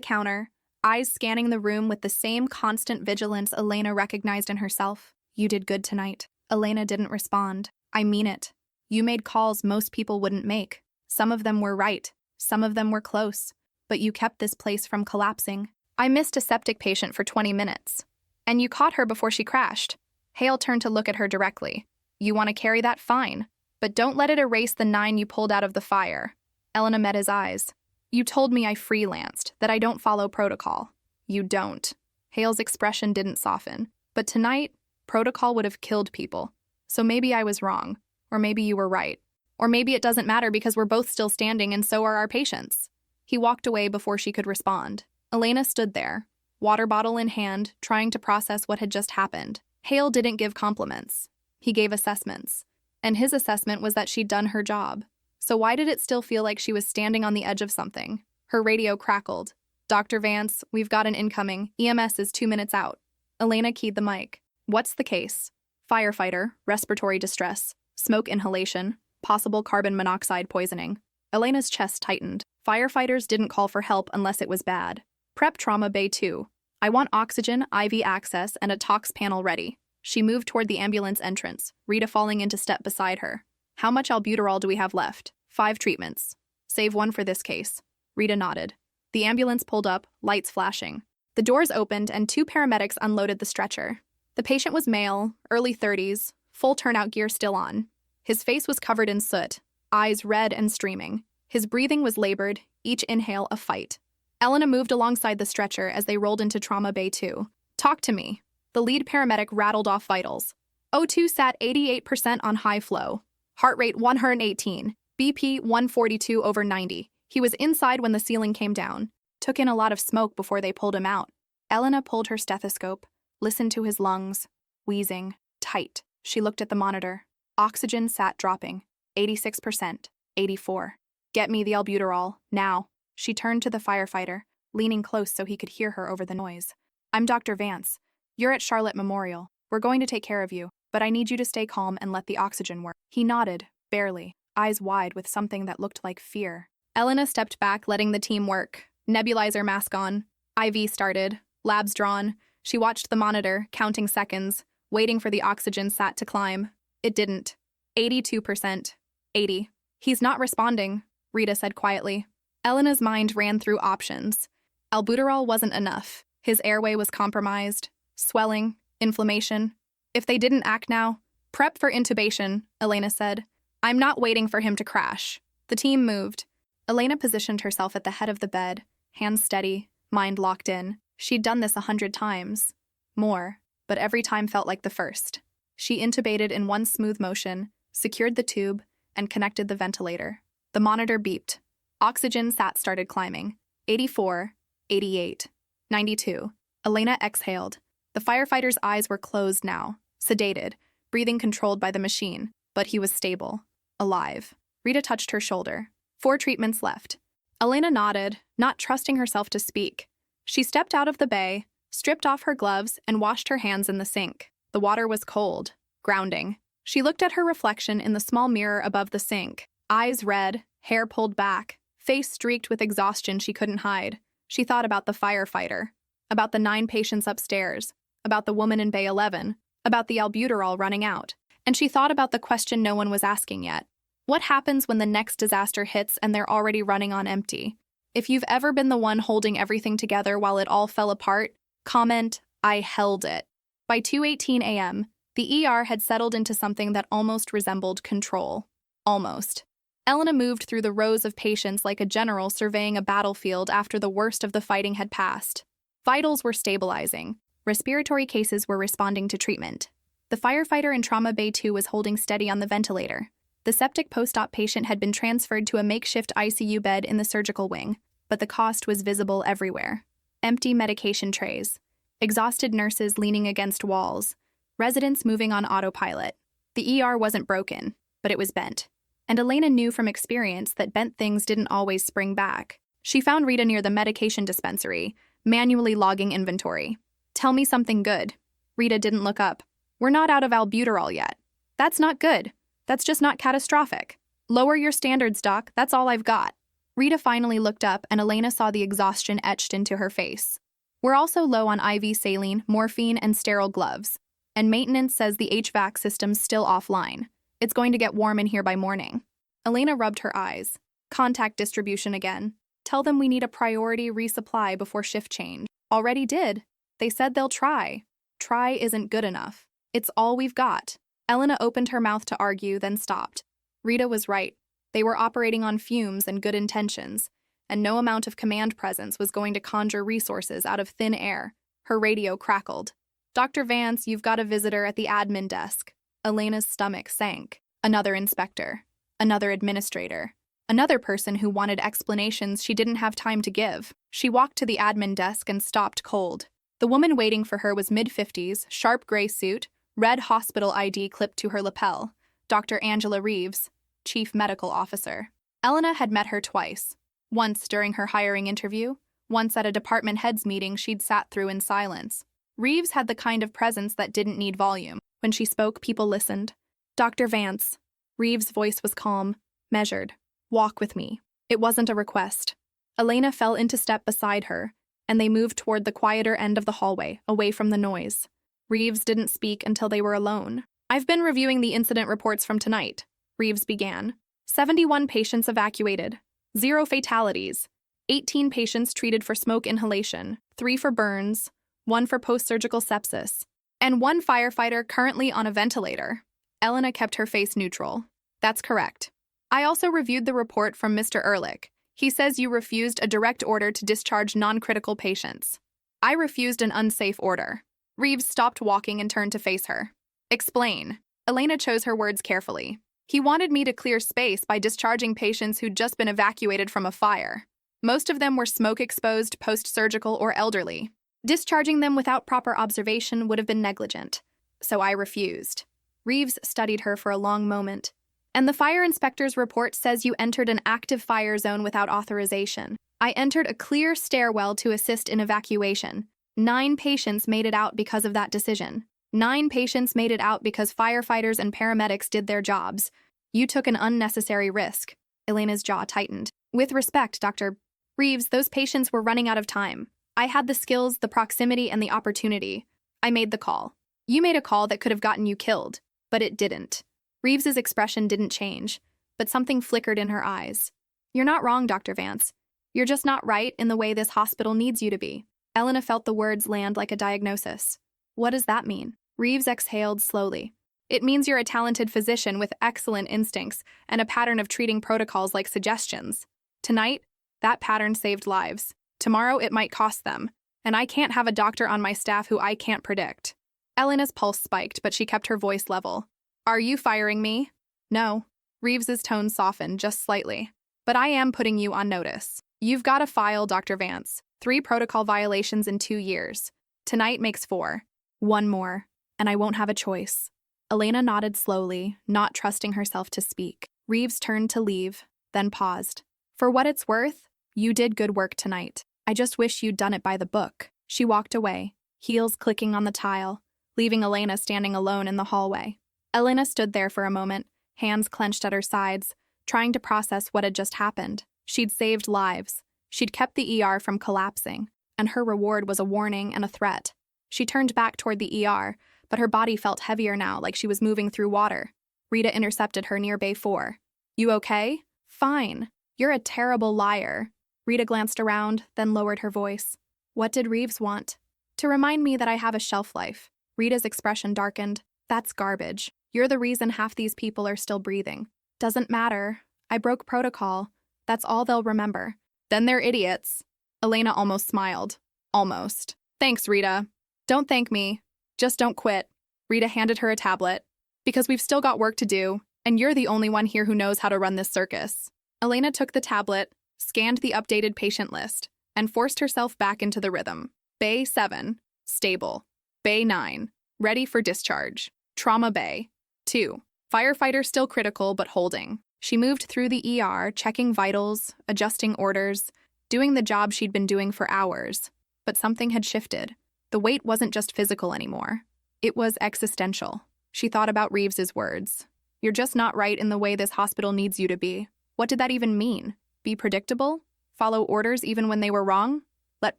counter, eyes scanning the room with the same constant vigilance Elena recognized in herself. You did good tonight. Elena didn't respond. I mean it. You made calls most people wouldn't make. Some of them were right. Some of them were close. But you kept this place from collapsing. I missed a septic patient for 20 minutes. And you caught her before she crashed. Hale turned to look at her directly. You want to carry that? Fine. But don't let it erase the 9 you pulled out of the fire. Elena met his eyes. You told me I freelanced, that I don't follow protocol. You don't. Hale's expression didn't soften. But tonight, protocol would have killed people. So maybe I was wrong. Or maybe you were right. Or maybe it doesn't matter because we're both still standing and so are our patients. He walked away before she could respond. Elena stood there, water bottle in hand, trying to process what had just happened. Hale didn't give compliments. He gave assessments. And his assessment was that she'd done her job. So why did it still feel like she was standing on the edge of something? Her radio crackled. Dr. Vance, we've got an incoming. EMS is 2 minutes out. Elena keyed the mic. What's the case? Firefighter, respiratory distress, smoke inhalation, possible carbon monoxide poisoning. Elena's chest tightened. Firefighters didn't call for help unless it was bad. Prep trauma Bay 2. I want oxygen, IV access, and a tox panel ready. She moved toward the ambulance entrance, Rita falling into step beside her. How much albuterol do we have left? 5 treatments. Save 1 for this case. Rita nodded. The ambulance pulled up, lights flashing. The doors opened and 2 paramedics unloaded the stretcher. The patient was male, early 30s, full turnout gear still on. His face was covered in soot, eyes red and streaming. His breathing was labored, each inhale a fight. Elena moved alongside the stretcher as they rolled into Trauma Bay 2. Talk to me. The lead paramedic rattled off vitals. O2 sat 88% on high flow. Heart rate 118. BP 142/90. He was inside when the ceiling came down. Took in a lot of smoke before they pulled him out. Elena pulled her stethoscope, listened to his lungs. Wheezing. Tight. She looked at the monitor. Oxygen sat dropping. 86%. 84. Get me the albuterol, now. She turned to the firefighter, leaning close so he could hear her over the noise. I'm Dr. Vance. You're at Charlotte Memorial. We're going to take care of you, but I need you to stay calm and let the oxygen work. He nodded, barely, eyes wide with something that looked like fear. Elena stepped back, letting the team work. Nebulizer mask on. IV started. Labs drawn. She watched the monitor, counting seconds, waiting for the oxygen sat to climb. It didn't. 82%. 80. He's not responding, Rita said quietly. Elena's mind ran through options. Albuterol wasn't enough. His airway was compromised. Swelling. Inflammation. If they didn't act now, prep for intubation, Elena said. I'm not waiting for him to crash. The team moved. Elena positioned herself at the head of the bed, hands steady, mind locked in. She'd done this 100 times. More, but every time felt like the first. She intubated in one smooth motion, secured the tube, and connected the ventilator. The monitor beeped. Oxygen sat started climbing. 84, 88, 92. Elena exhaled. The firefighter's eyes were closed now, sedated, breathing controlled by the machine, but he was stable, alive. Rita touched her shoulder. 4 treatments left. Elena nodded, not trusting herself to speak. She stepped out of the bay, stripped off her gloves, and washed her hands in the sink. The water was cold, grounding. She looked at her reflection in the small mirror above the sink. Eyes red, hair pulled back, face streaked with exhaustion she couldn't hide. She thought about the firefighter, about the 9 patients upstairs, about the woman in Bay 11, about the albuterol running out, and she thought about the question no one was asking yet. What happens when the next disaster hits and they're already running on empty? If you've ever been the one holding everything together while it all fell apart, comment, I held it. By 2:18 a.m., the ER had settled into something that almost resembled control. Almost. Elena moved through the rows of patients like a general surveying a battlefield after the worst of the fighting had passed. Vitals were stabilizing. Respiratory cases were responding to treatment. The firefighter in Trauma Bay 2 was holding steady on the ventilator. The septic post-op patient had been transferred to a makeshift ICU bed in the surgical wing, but the cost was visible everywhere. Empty medication trays. Exhausted nurses leaning against walls. Residents moving on autopilot. The ER wasn't broken, but it was bent. And Elena knew from experience that bent things didn't always spring back. She found Rita near the medication dispensary, manually logging inventory. Tell me something good. Rita didn't look up. We're not out of albuterol yet. That's not good. That's just not catastrophic. Lower your standards, Doc. That's all I've got. Rita finally looked up and Elena saw the exhaustion etched into her face. We're also low on IV saline, morphine, and sterile gloves. And maintenance says the HVAC system's still offline. It's going to get warm in here by morning. Elena rubbed her eyes. Contact distribution again. Tell them we need a priority resupply before shift change. Already did. They said they'll try. Try isn't good enough. It's all we've got. Elena opened her mouth to argue, then stopped. Rita was right. They were operating on fumes and good intentions, and no amount of command presence was going to conjure resources out of thin air. Her radio crackled. Dr. Vance, you've got a visitor at the admin desk. Elena's stomach sank. Another inspector. Another administrator. Another person who wanted explanations she didn't have time to give. She walked to the admin desk and stopped cold. The woman waiting for her was mid-50s, sharp gray suit, red hospital ID clipped to her lapel. Dr. Angela Reeves, Chief Medical Officer. Elena had met her twice. Once during her hiring interview, once at a department heads meeting she'd sat through in silence. Reeves had the kind of presence that didn't need volume. When she spoke, people listened. Dr. Vance. Reeves' voice was calm, measured. Walk with me. It wasn't a request. Elena fell into step beside her, and they moved toward the quieter end of the hallway, away from the noise. Reeves didn't speak until they were alone. I've been reviewing the incident reports from tonight, Reeves began. 71 patients evacuated. 0 fatalities. 18 patients treated for smoke inhalation. 3 for burns. 1 for post-surgical sepsis. And 1 firefighter currently on a ventilator. Elena kept her face neutral. That's correct. I also reviewed the report from Mr. Ehrlich. He says you refused a direct order to discharge non-critical patients. I refused an unsafe order. Reeves stopped walking and turned to face her. Explain. Elena chose her words carefully. He wanted me to clear space by discharging patients who'd just been evacuated from a fire. Most of them were smoke-exposed, post-surgical, or elderly. Discharging them without proper observation would have been negligent, so I refused. Reeves studied her for a long moment. And the fire inspector's report says you entered an active fire zone without authorization. I entered a clear stairwell to assist in evacuation. 9 patients made it out because of that decision. 9 patients made it out because firefighters and paramedics did their jobs. You took an unnecessary risk. Elena's jaw tightened. With respect, Dr. Reeves, those patients were running out of time. I had the skills, the proximity, and the opportunity. I made the call. You made a call that could have gotten you killed, but it didn't. Reeves's expression didn't change, but something flickered in her eyes. You're not wrong, Dr. Vance. You're just not right in the way this hospital needs you to be. Elena felt the words land like a diagnosis. What does that mean? Reeves exhaled slowly. It means you're a talented physician with excellent instincts and a pattern of treating protocols like suggestions. Tonight, that pattern saved lives. Tomorrow, it might cost them. And I can't have a doctor on my staff who I can't predict. Elena's pulse spiked, but she kept her voice level. Are you firing me? No. Reeves's tone softened just slightly. But I am putting you on notice. You've got a file, Dr. Vance. 3 protocol violations in 2 years. Tonight makes 4. 1 more, and I won't have a choice. Elena nodded slowly, not trusting herself to speak. Reeves turned to leave, then paused. For what it's worth, you did good work tonight. I just wish you'd done it by the book. She walked away, heels clicking on the tile, leaving Elena standing alone in the hallway. Elena stood there for a moment, hands clenched at her sides, trying to process what had just happened. She'd saved lives. She'd kept the ER from collapsing, and her reward was a warning and a threat. She turned back toward the ER, but her body felt heavier now, like she was moving through water. Rita intercepted her near Bay 4. You okay? Fine. You're a terrible liar. Rita glanced around, then lowered her voice. What did Reeves want? To remind me that I have a shelf life. Rita's expression darkened. That's garbage. You're the reason half these people are still breathing. Doesn't matter. I broke protocol. That's all they'll remember. Then they're idiots. Elena almost smiled. Almost. Thanks, Rita. Don't thank me. Just don't quit. Rita handed her a tablet. Because we've still got work to do, and you're the only one here who knows how to run this circus. Elena took the tablet, scanned the updated patient list, and forced herself back into the rhythm. Bay 7, stable. Bay 9, ready for discharge. Trauma Bay 2, firefighter still critical but holding. She moved through the ER, checking vitals, adjusting orders, doing the job she'd been doing for hours. But something had shifted. The weight wasn't just physical anymore. It was existential. She thought about Reeves's words. You're just not right in the way this hospital needs you to be. What did that even mean? Be predictable? Follow orders even when they were wrong? Let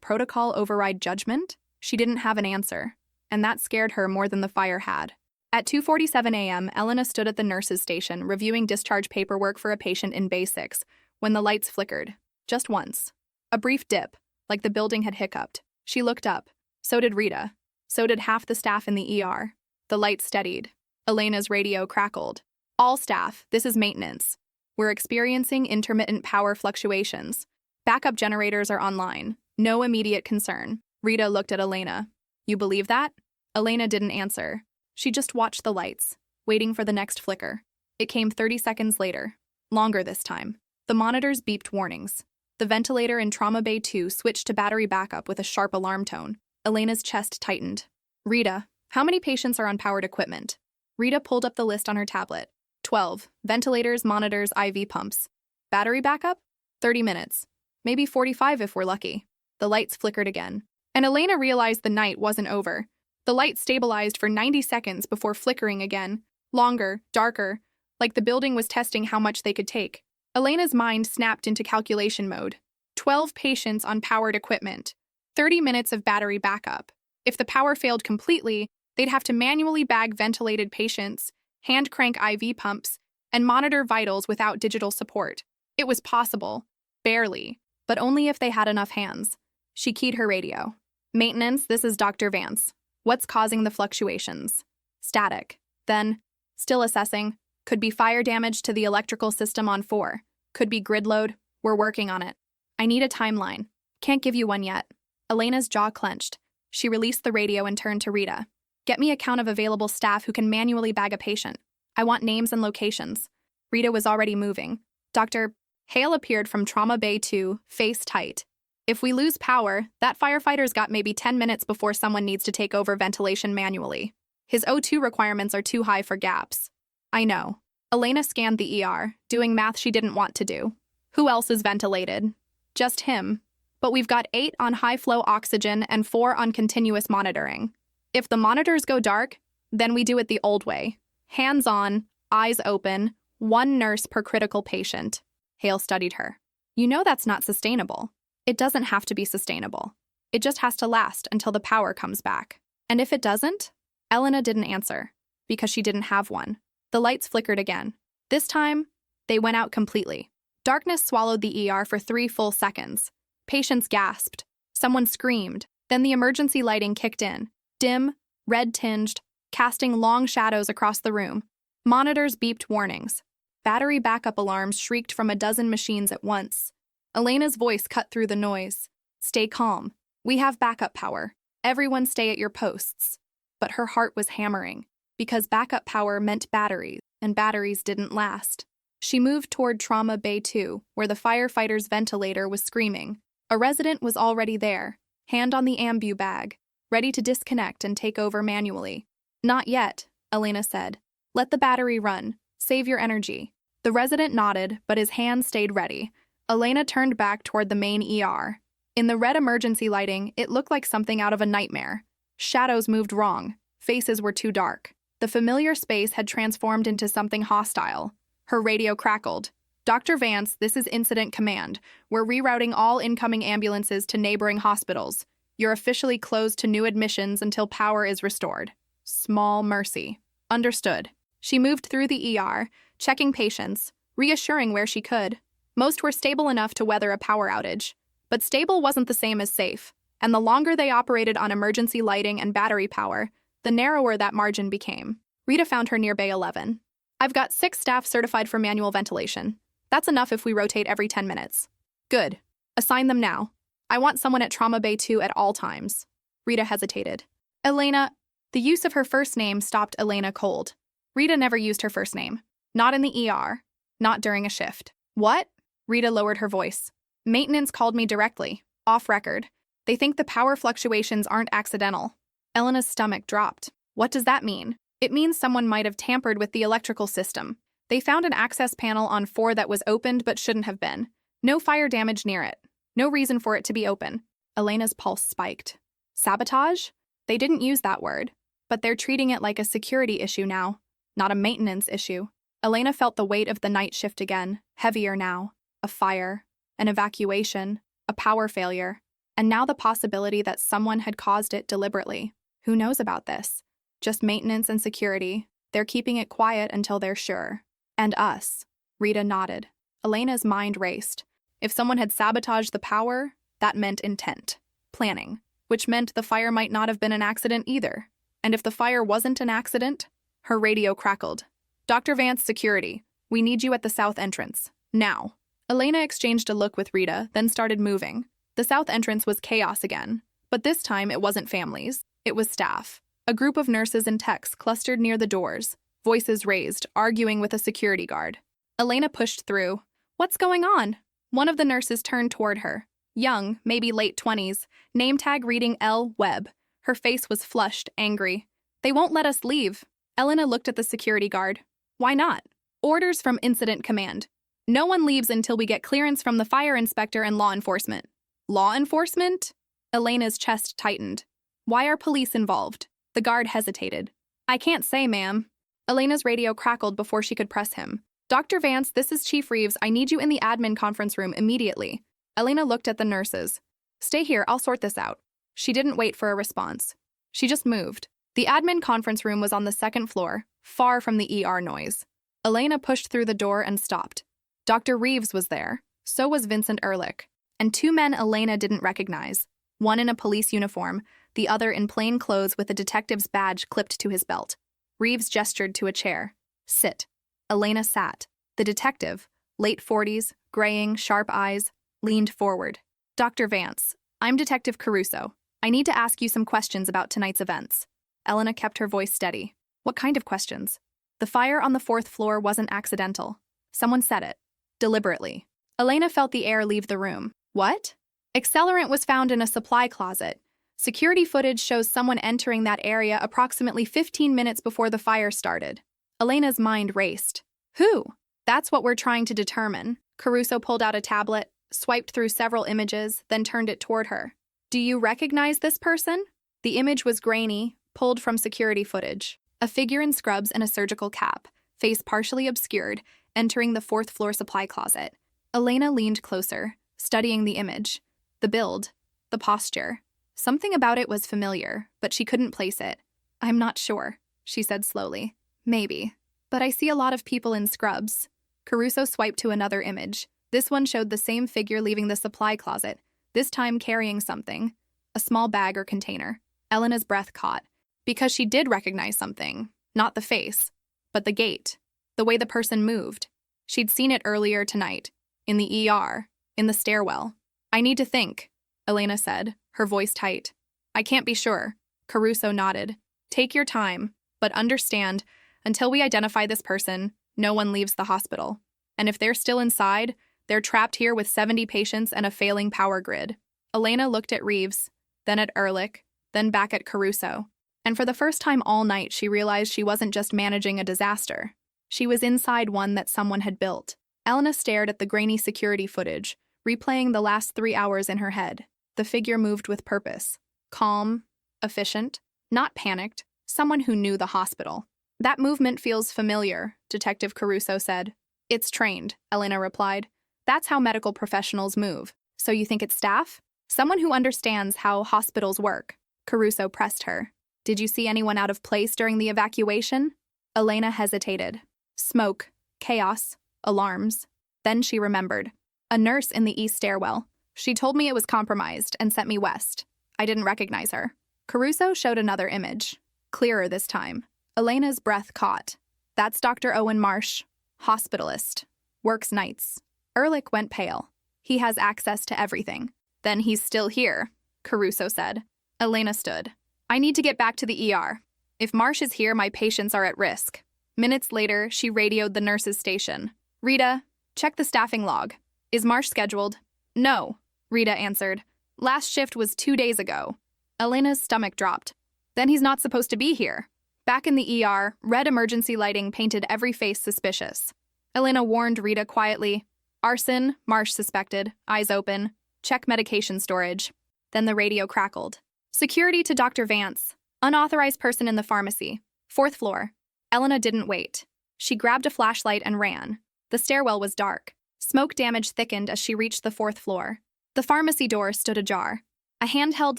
protocol override judgment? She didn't have an answer, and that scared her more than the fire had. At 2:47 a.m., Elena stood at the nurse's station, reviewing discharge paperwork for a patient in Bay 6, when the lights flickered. Just once. A brief dip, like the building had hiccuped. She looked up. So did Rita. So did half the staff in the ER. The lights steadied. Elena's radio crackled. All staff, this is maintenance. We're experiencing intermittent power fluctuations. Backup generators are online. No immediate concern. Rita looked at Elena. You believe that? Elena didn't answer. She just watched the lights, waiting for the next flicker. It came 30 seconds later. Longer this time. The monitors beeped warnings. The ventilator in Trauma Bay 2 switched to battery backup with a sharp alarm tone. Elena's chest tightened. Rita, how many patients are on powered equipment? Rita pulled up the list on her tablet. 12. Ventilators, monitors, IV pumps. Battery backup? 30 minutes. Maybe 45 if we're lucky. The lights flickered again. And Elena realized the night wasn't over. The light stabilized for 90 seconds before flickering again. Longer, darker, like the building was testing how much they could take. Elena's mind snapped into calculation mode. 12 patients on powered equipment. 30 minutes of battery backup. If the power failed completely, they'd have to manually bag ventilated patients, hand crank IV pumps, and monitor vitals without digital support. It was possible. Barely. But only if they had enough hands. She keyed her radio. Maintenance, this is Dr. Vance. What's causing the fluctuations? Static. Then, still assessing. Could be fire damage to the electrical system on 4. Could be grid load. We're working on it. I need a timeline. Can't give you one yet. Elena's jaw clenched. She released the radio and turned to Rita. Get me a count of available staff who can manually bag a patient. I want names and locations. Rita was already moving. Dr. Hale appeared from Trauma Bay 2, face tight. If we lose power, that firefighter's got maybe 10 minutes before someone needs to take over ventilation manually. His O2 requirements are too high for gaps. I know. Elena scanned the ER, doing math she didn't want to do. Who else is ventilated? Just him. But we've got 8 on high-flow oxygen and 4 on continuous monitoring. If the monitors go dark, then we do it the old way. Hands on, eyes open, 1 nurse per critical patient. Hale studied her. You know that's not sustainable. It doesn't have to be sustainable. It just has to last until the power comes back. And if it doesn't? Elena didn't answer, because she didn't have one. The lights flickered again. This time, they went out completely. Darkness swallowed the ER for 3 full seconds. Patients gasped. Someone screamed. Then the emergency lighting kicked in. Dim, red-tinged, casting long shadows across the room. Monitors beeped warnings. Battery backup alarms shrieked from a dozen machines at once. Elena's voice cut through the noise. Stay calm. We have backup power. Everyone stay at your posts. But her heart was hammering, because backup power meant batteries, and batteries didn't last. She moved toward Trauma Bay 2, where the firefighter's ventilator was screaming. A resident was already there, hand on the ambu bag, ready to disconnect and take over manually. Not yet, Elena said. Let the battery run. Save your energy. The resident nodded, but his hand stayed ready. Elena turned back toward the main ER. In the red emergency lighting, it looked like something out of a nightmare. Shadows moved wrong. Faces were too dark. The familiar space had transformed into something hostile. Her radio crackled. Dr. Vance, this is Incident Command. We're rerouting all incoming ambulances to neighboring hospitals. You're officially closed to new admissions until power is restored. Small mercy. Understood. She moved through the ER, checking patients, reassuring where she could. Most were stable enough to weather a power outage. But stable wasn't the same as safe, and the longer they operated on emergency lighting and battery power, the narrower that margin became. Rita found her near Bay 11. I've got 6 staff certified for manual ventilation. That's enough if we rotate every 10 minutes. Good. Assign them now. I want someone at Trauma Bay 2 at all times. Rita hesitated. Elena. The use of her first name stopped Elena cold. Rita never used her first name. Not in the ER. Not during a shift. What? Rita lowered her voice. Maintenance called me directly, off record. They think the power fluctuations aren't accidental. Elena's stomach dropped. What does that mean? It means someone might have tampered with the electrical system. They found an access panel on 4 that was opened but shouldn't have been. No fire damage near it. No reason for it to be open. Elena's pulse spiked. Sabotage? They didn't use that word, but they're treating it like a security issue now, not a maintenance issue. Elena felt the weight of the night shift again, heavier now. A fire, an evacuation, a power failure, and now the possibility that someone had caused it deliberately. Who knows about this? Just maintenance and security. They're keeping it quiet until they're sure. And us. Rita nodded. Elena's mind raced. If someone had sabotaged the power, that meant intent. Planning. Which meant the fire might not have been an accident either. And if the fire wasn't an accident, her radio crackled. Dr. Vance, security. We need you at the south entrance. Now. Elena exchanged a look with Rita, then started moving. The south entrance was chaos again. But this time it wasn't families. It was staff. A group of nurses and techs clustered near the doors, voices raised, arguing with a security guard. Elena pushed through. What's going on? One of the nurses turned toward her. Young, maybe late 20s, name tag reading L. Webb. Her face was flushed, angry. They won't let us leave. Elena looked at the security guard. Why not? Orders from Incident Command. No one leaves until we get clearance from the fire inspector and law enforcement. Law enforcement? Elena's chest tightened. Why are police involved? The guard hesitated. I can't say, ma'am. Elena's radio crackled before she could press him. Dr. Vance, this is Chief Reeves. I need you in the admin conference room immediately. Elena looked at the nurses. Stay here, I'll sort this out. She didn't wait for a response. She just moved. The admin conference room was on the 2nd floor, far from the ER noise. Elena pushed through the door and stopped. Dr. Reeves was there. So was Vincent Ehrlich. And 2 men Elena didn't recognize. One in a police uniform, the other in plain clothes with a detective's badge clipped to his belt. Reeves gestured to a chair. Sit. Elena sat. The detective, late 40s, graying, sharp eyes, leaned forward. Dr. Vance, I'm Detective Caruso. I need to ask you some questions about tonight's events. Elena kept her voice steady. What kind of questions? The fire on the 4th floor wasn't accidental. Someone said it. Deliberately. Elena felt the air leave the room. What? Accelerant was found in a supply closet. Security footage shows someone entering that area approximately 15 minutes before the fire started. Elena's mind raced. Who? That's what we're trying to determine. Caruso pulled out a tablet, swiped through several images, then turned it toward her. Do you recognize this person? The image was grainy, pulled from security footage. A figure in scrubs and a surgical cap, face partially obscured, entering the fourth-floor supply closet. Elena leaned closer, studying the image. The build, the posture. Something about it was familiar, but she couldn't place it. I'm not sure, she said slowly. Maybe. But I see a lot of people in scrubs. Caruso swiped to another image. This one showed the same figure leaving the supply closet, this time carrying something. A small bag or container. Elena's breath caught. Because she did recognize something. Not the face, but the gait. The way the person moved. She'd seen it earlier tonight. In the ER. In the stairwell. I need to think, Elena said, her voice tight. I can't be sure. Caruso nodded. Take your time, but understand, until we identify this person, no one leaves the hospital. And if they're still inside, they're trapped here with 70 patients and a failing power grid. Elena looked at Reeves, then at Ehrlich, then back at Caruso. And for the first time all night, she realized she wasn't just managing a disaster. She was inside one that someone had built. Elena stared at the grainy security footage, replaying the last 3 hours in her head. The figure moved with purpose. Calm, efficient, not panicked, someone who knew the hospital. That movement feels familiar, Detective Caruso said. It's trained, Elena replied. That's how medical professionals move. So you think it's staff? Someone who understands how hospitals work. Caruso pressed her. Did you see anyone out of place during the evacuation? Elena hesitated. Smoke, chaos, alarms. Then she remembered. A nurse in the east stairwell. She told me it was compromised and sent me west. I didn't recognize her. Caruso showed another image. Clearer this time. Elena's breath caught. That's Dr. Owen Marsh, hospitalist. Works nights. Ehrlich went pale. He has access to everything. Then he's still here, Caruso said. Elena stood. I need to get back to the ER. If Marsh is here, my patients are at risk. Minutes later, she radioed the nurse's station. Rita, check the staffing log. Is Marsh scheduled? No, Rita answered. Last shift was 2 days ago. Elena's stomach dropped. Then he's not supposed to be here. Back in the ER, red emergency lighting painted every face suspicious. Elena warned Rita quietly. Arson, Marsh suspected, eyes open. Check medication storage. Then the radio crackled. Security to Dr. Vance. Unauthorized person in the pharmacy. 4th floor. Elena didn't wait. She grabbed a flashlight and ran. The stairwell was dark. Smoke damage thickened as she reached the 4th floor. The pharmacy door stood ajar. A handheld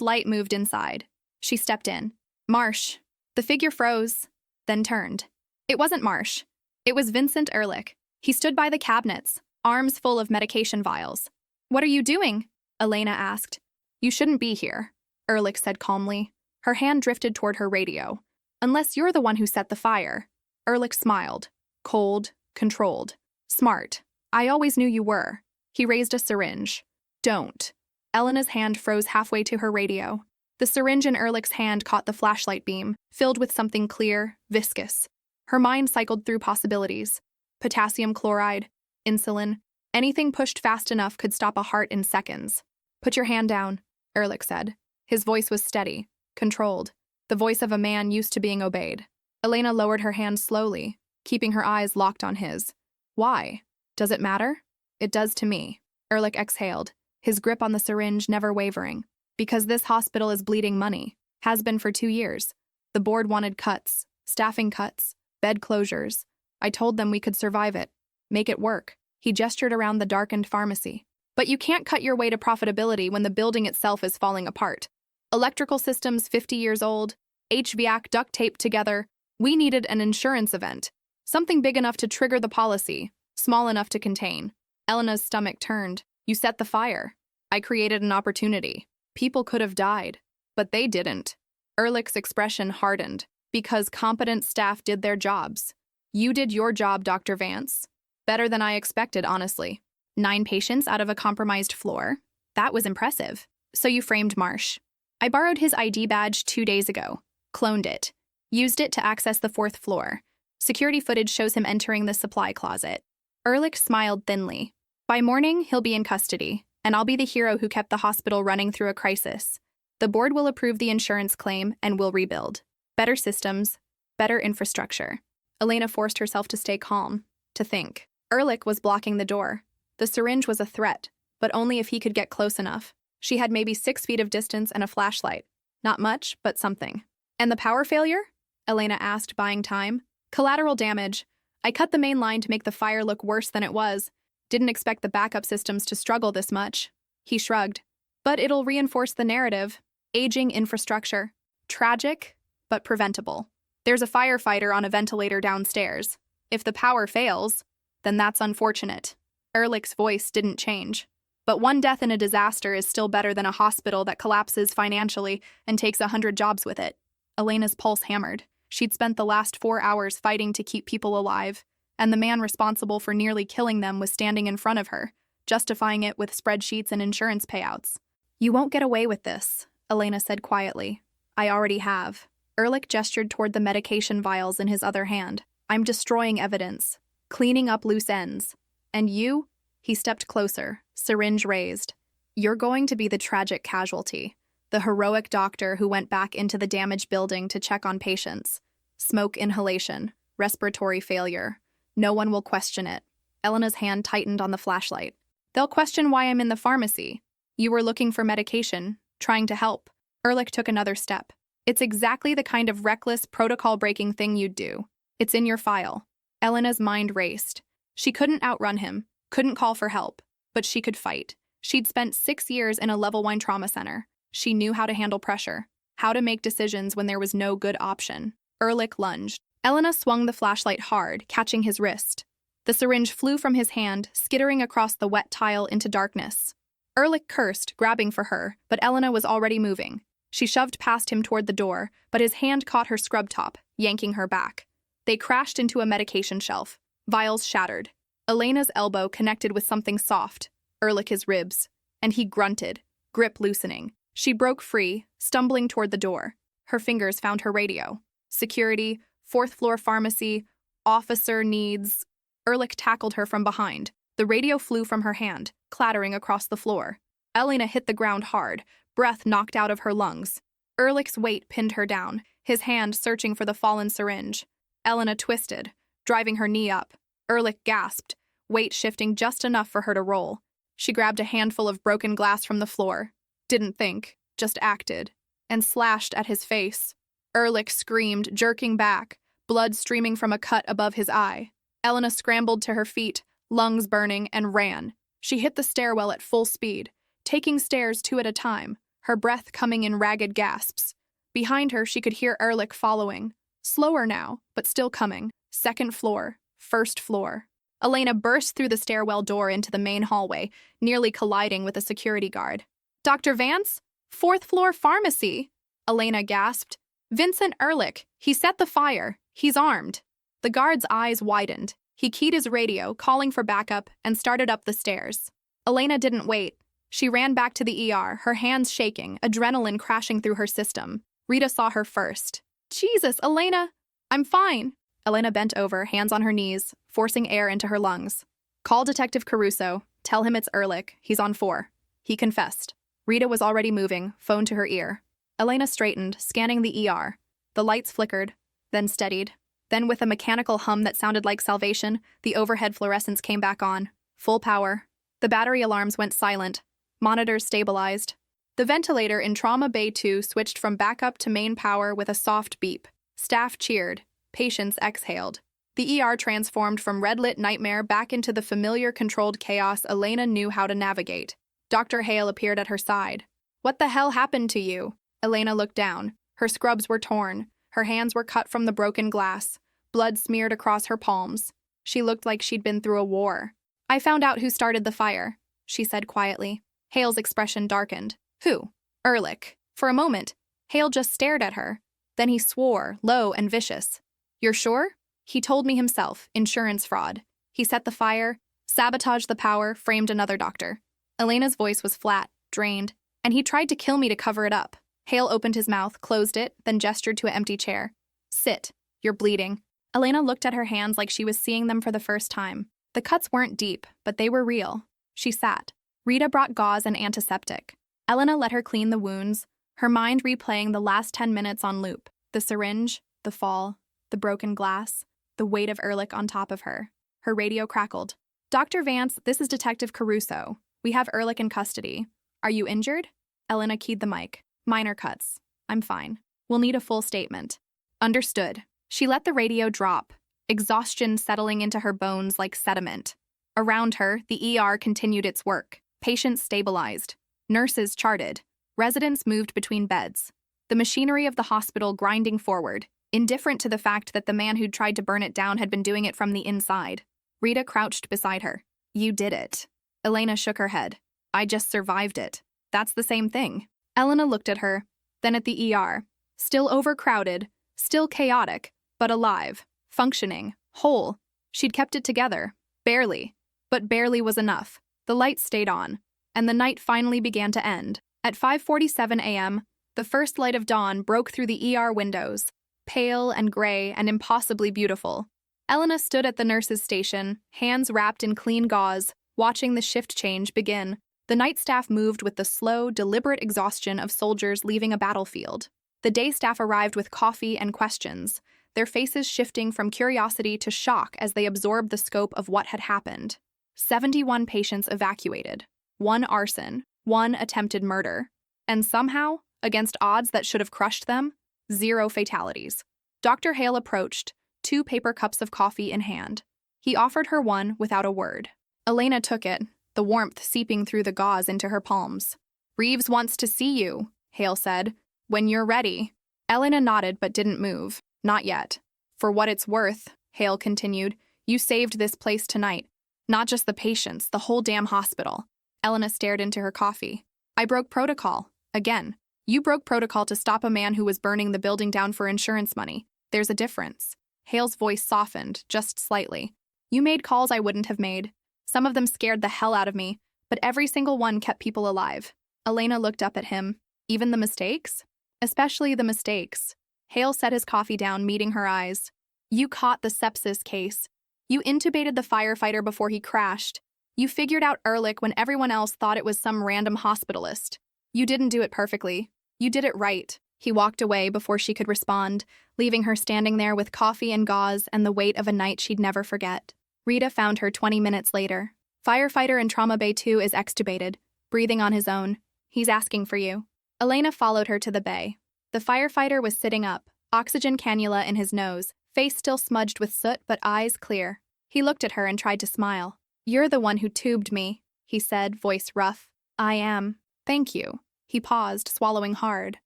light moved inside. She stepped in. Marsh. The figure froze, then turned. It wasn't Marsh. It was Vincent Ehrlich. He stood by the cabinets, arms full of medication vials. What are you doing? Elena asked. You shouldn't be here, Ehrlich said calmly. Her hand drifted toward her radio. Unless you're the one who set the fire. Ehrlich smiled. Cold, controlled. Smart. I always knew you were. He raised a syringe. Don't. Elena's hand froze halfway to her radio. The syringe in Ehrlich's hand caught the flashlight beam, filled with something clear, viscous. Her mind cycled through possibilities. Potassium chloride, insulin, anything pushed fast enough could stop a heart in seconds. Put your hand down, Ehrlich said. His voice was steady, controlled, the voice of a man used to being obeyed. Elena lowered her hand slowly, keeping her eyes locked on his. Why? Does it matter? It does to me. Ehrlich exhaled, his grip on the syringe never wavering. Because this hospital is bleeding money. Has been for 2 years. The board wanted cuts, staffing cuts, bed closures. I told them we could survive it. Make it work. He gestured around the darkened pharmacy. But you can't cut your way to profitability when the building itself is falling apart. Electrical systems 50 years old, HVAC duct taped together. We needed an insurance event. Something big enough to trigger the policy, small enough to contain. Elena's stomach turned. You set the fire. I created an opportunity. People could have died, but they didn't. Ehrlich's expression hardened. Because competent staff did their jobs. You did your job, Dr. Vance. Better than I expected, honestly. 9 patients out of a compromised floor. That was impressive. So you framed Marsh. I borrowed his ID badge 2 days ago. Cloned it. Used it to access the 4th floor. Security footage shows him entering the supply closet. Ehrlich smiled thinly. By morning, he'll be in custody, and I'll be the hero who kept the hospital running through a crisis. The board will approve the insurance claim and we'll rebuild. Better systems, better infrastructure. Elena forced herself to stay calm, to think. Ehrlich was blocking the door. The syringe was a threat, but only if he could get close enough. She had maybe 6 feet of distance and a flashlight. Not much, but something. And the power failure? Elena asked, buying time. Collateral damage. I cut the main line to make the fire look worse than it was. Didn't expect the backup systems to struggle this much. He shrugged. But it'll reinforce the narrative. Aging infrastructure. Tragic, but preventable. There's a firefighter on a ventilator downstairs. If the power fails, then that's unfortunate. Ehrlich's voice didn't change. But one death in a disaster is still better than a hospital that collapses financially and takes 100 jobs with it. Elena's pulse hammered. She'd spent the last 4 hours fighting to keep people alive, and the man responsible for nearly killing them was standing in front of her, justifying it with spreadsheets and insurance payouts. You won't get away with this, Elena said quietly. I already have. Ehrlich gestured toward the medication vials in his other hand. I'm destroying evidence, cleaning up loose ends. And you? He stepped closer, syringe raised. You're going to be the tragic casualty, the heroic doctor who went back into the damaged building to check on patients. Smoke inhalation, respiratory failure. No one will question it. Elena's hand tightened on the flashlight. They'll question why I'm in the pharmacy. You were looking for medication, trying to help. Ehrlich took another step. It's exactly the kind of reckless, protocol-breaking thing you'd do. It's in your file. Elena's mind raced. She couldn't outrun him, couldn't call for help, but she could fight. She'd spent 6 years in a level 1 trauma center. She knew how to handle pressure, how to make decisions when there was no good option. Ehrlich lunged. Elena swung the flashlight hard, catching his wrist. The syringe flew from his hand, skittering across the wet tile into darkness. Ehrlich cursed, grabbing for her, but Elena was already moving. She shoved past him toward the door, but his hand caught her scrub top, yanking her back. They crashed into a medication shelf. Vials shattered. Elena's elbow connected with something soft, Ehrlich's ribs, and he grunted, grip loosening. She broke free, stumbling toward the door. Her fingers found her radio. Security, 4th floor pharmacy, officer needs. Ehrlich tackled her from behind. The radio flew from her hand, clattering across the floor. Elena hit the ground hard, breath knocked out of her lungs. Ehrlich's weight pinned her down, his hand searching for the fallen syringe. Elena twisted, driving her knee up. Ehrlich gasped, weight shifting just enough for her to roll. She grabbed a handful of broken glass from the floor. Didn't think, just acted, and slashed at his face. Ehrlich screamed, jerking back, blood streaming from a cut above his eye. Elena scrambled to her feet, lungs burning, and ran. She hit the stairwell at full speed, taking stairs 2 at a time, her breath coming in ragged gasps. Behind her, she could hear Ehrlich following. Slower now, but still coming. 2nd floor, 1st floor. Elena burst through the stairwell door into the main hallway, nearly colliding with a security guard. Dr. Vance? 4th floor pharmacy! Elena gasped. Vincent Ehrlich. He set the fire. He's armed. The guard's eyes widened. He keyed his radio, calling for backup, and started up the stairs. Elena didn't wait. She ran back to the ER, her hands shaking, adrenaline crashing through her system. Rita saw her first. Jesus, Elena! I'm fine. Elena bent over, hands on her knees, forcing air into her lungs. Call Detective Caruso. Tell him it's Ehrlich. He's on 4. He confessed. Rita was already moving, phone to her ear. Elena straightened, scanning the ER. The lights flickered, then steadied. Then with a mechanical hum that sounded like salvation, the overhead fluorescence came back on. Full power. The battery alarms went silent. Monitors stabilized. The ventilator in Trauma Bay 2 switched from backup to main power with a soft beep. Staff cheered. Patients exhaled. The ER transformed from red-lit nightmare back into the familiar controlled chaos Elena knew how to navigate. Dr. Hale appeared at her side. What the hell happened to you? Elena looked down. Her scrubs were torn. Her hands were cut from the broken glass. Blood smeared across her palms. She looked like she'd been through a war. I found out who started the fire, she said quietly. Hale's expression darkened. Who? Ehrlich. For a moment, Hale just stared at her. Then he swore, low and vicious. You're sure? He told me himself, insurance fraud. He set the fire, sabotaged the power, framed another doctor. Elena's voice was flat, drained, and he tried to kill me to cover it up. Hale opened his mouth, closed it, then gestured to an empty chair. Sit. You're bleeding. Elena looked at her hands like she was seeing them for the first time. The cuts weren't deep, but they were real. She sat. Rita brought gauze and antiseptic. Elena let her clean the wounds, her mind replaying the last 10 minutes on loop. The syringe, the fall, the broken glass, the weight of Ehrlich on top of her. Her radio crackled. "Dr. Vance, this is Detective Caruso. We have Ehrlich in custody. Are you injured?" Elena keyed the mic. "Minor cuts. I'm fine. We'll need a full statement." "Understood." She let the radio drop, exhaustion settling into her bones like sediment. Around her, the ER continued its work. Patients stabilized. Nurses charted. Residents moved between beds. The machinery of the hospital grinding forward, indifferent to the fact that the man who'd tried to burn it down had been doing it from the inside. Rita crouched beside her. "You did it." Elena shook her head. "I just survived it. That's the same thing." Elena looked at her, then at the ER. Still overcrowded, still chaotic, but alive, functioning, whole. She'd kept it together. Barely. But barely was enough. The lights stayed on, and the night finally began to end. At 5:47 a.m., the first light of dawn broke through the ER windows, pale and gray and impossibly beautiful. Elena stood at the nurse's station, hands wrapped in clean gauze, watching the shift change begin. The night staff moved with the slow, deliberate exhaustion of soldiers leaving a battlefield. The day staff arrived with coffee and questions, their faces shifting from curiosity to shock as they absorbed the scope of what had happened. 71 patients evacuated, 1 arson, 1 attempted murder, and somehow, against odds that should have crushed them, 0 fatalities. Dr. Hale approached, 2 paper cups of coffee in hand. He offered her one without a word. Elena took it, the warmth seeping through the gauze into her palms. "Reeves wants to see you," Hale said. "When you're ready." Elena nodded but didn't move. "Not yet." "For what it's worth," Hale continued, "you saved this place tonight. Not just the patients, the whole damn hospital." Elena stared into her coffee. "I broke protocol. Again. You broke protocol to stop a man who was burning the building down for insurance money. There's a difference." Hale's voice softened, just slightly. "You made calls I wouldn't have made. Some of them scared the hell out of me, but every single one kept people alive." Elena looked up at him. "Even the mistakes?" "Especially the mistakes." Hale set his coffee down, meeting her eyes. "You caught the sepsis case. You intubated the firefighter before he crashed. You figured out Ehrlich when everyone else thought it was some random hospitalist. You didn't do it perfectly. You did it right." He walked away before she could respond, leaving her standing there with coffee and gauze and the weight of a night she'd never forget. Rita found her 20 minutes later. "Firefighter in Trauma Bay 2 is extubated, breathing on his own. He's asking for you." Elena followed her to the bay. The firefighter was sitting up, oxygen cannula in his nose, face still smudged with soot but eyes clear. He looked at her and tried to smile. "You're the one who tubed me," he said, voice rough. "I am. Thank you." He paused, swallowing hard.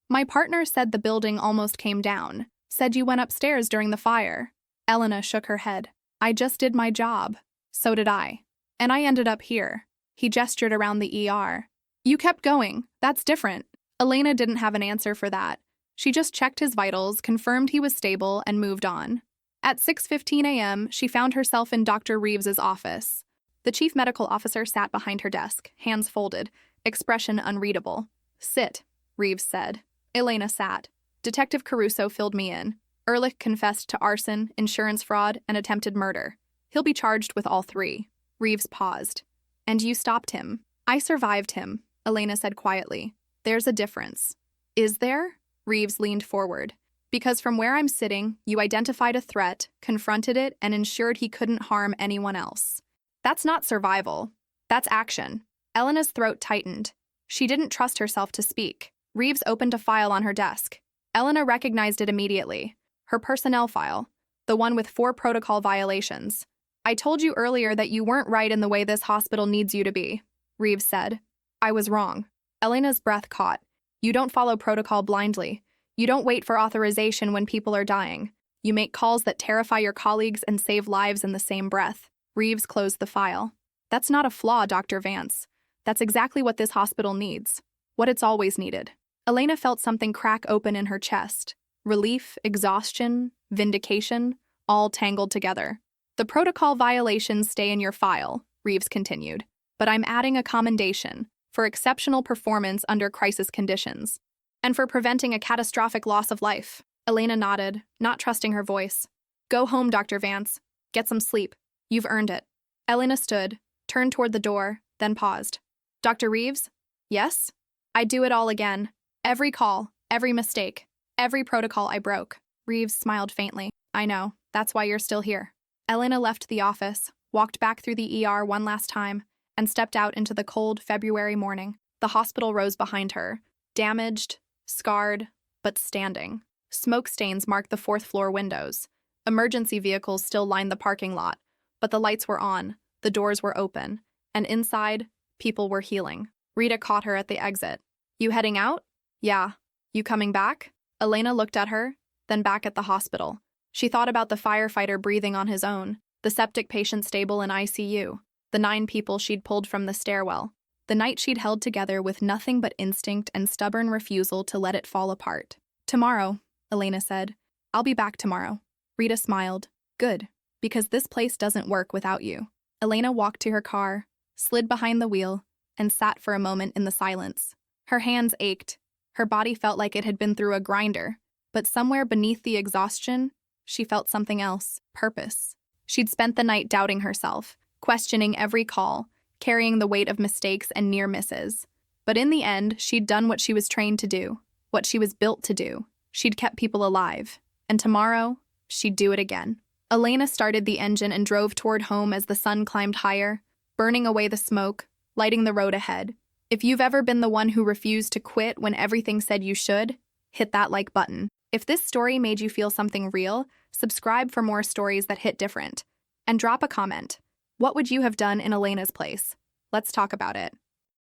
"My partner said the building almost came down. Said you went upstairs during the fire." Elena shook her head. "I just did my job." "So did I. And I ended up here." He gestured around the ER. "You kept going. That's different." Elena didn't have an answer for that. She just checked his vitals, confirmed he was stable, and moved on. At 6:15 a.m., she found herself in Dr. Reeves's office. The chief medical officer sat behind her desk, hands folded, expression unreadable. "Sit," Reeves said. Elena sat. "Detective Caruso filled me in. Ehrlich confessed to arson, insurance fraud, and attempted murder. He'll be charged with all 3. Reeves paused. "And you stopped him." "I survived him," Elena said quietly. "There's a difference." "Is there?" Reeves leaned forward. "Because from where I'm sitting, you identified a threat, confronted it, and ensured he couldn't harm anyone else. That's not survival. That's action." Elena's throat tightened. She didn't trust herself to speak. Reeves opened a file on her desk. Elena recognized it immediately. Her personnel file. The one with 4 protocol violations. "I told you earlier that you weren't right in the way this hospital needs you to be," Reeves said. "I was wrong." Elena's breath caught. "You don't follow protocol blindly. You don't wait for authorization when people are dying. You make calls that terrify your colleagues and save lives in the same breath." Reeves closed the file. "That's not a flaw, Dr. Vance. That's exactly what this hospital needs. What it's always needed." Elena felt something crack open in her chest. Relief, exhaustion, vindication, all tangled together. "The protocol violations stay in your file," Reeves continued. "But I'm adding a commendation for exceptional performance under crisis conditions. And for preventing a catastrophic loss of life." Elena nodded, not trusting her voice. "Go home, Dr. Vance. Get some sleep. You've earned it." Elena stood, turned toward the door, then paused. Dr. Reeves? Yes? I'd do it all again. Every call, every mistake, every protocol I broke. Reeves smiled faintly. I know, that's why you're still here. Elena left the office, walked back through the ER one last time, and stepped out into the cold February morning. The hospital rose behind her, damaged, scarred, but standing. Smoke stains marked the fourth-floor windows. Emergency vehicles still lined the parking lot, but the lights were on, the doors were open, and inside, people were healing. Rita caught her at the exit. You heading out? Yeah. You coming back? Elena looked at her, then back at the hospital. She thought about the firefighter breathing on his own, the septic patient stable in ICU, the 9 people she'd pulled from the stairwell, the night she'd held together with nothing but instinct and stubborn refusal to let it fall apart. Tomorrow, Elena said. I'll be back tomorrow. Rita smiled. Good, because this place doesn't work without you. Elena walked to her car, slid behind the wheel, and sat for a moment in the silence. Her hands ached. Her body felt like it had been through a grinder, but somewhere beneath the exhaustion, she felt something else, purpose. She'd spent the night doubting herself, questioning every call, carrying the weight of mistakes and near misses. But in the end, she'd done what she was trained to do, what she was built to do. She'd kept people alive. And tomorrow, she'd do it again. Elena started the engine and drove toward home as the sun climbed higher, burning away the smoke, lighting the road ahead. If you've ever been the one who refused to quit when everything said you should, hit that like button. If this story made you feel something real, subscribe for more stories that hit different. And drop a comment. What would you have done in Elena's place? Let's talk about it.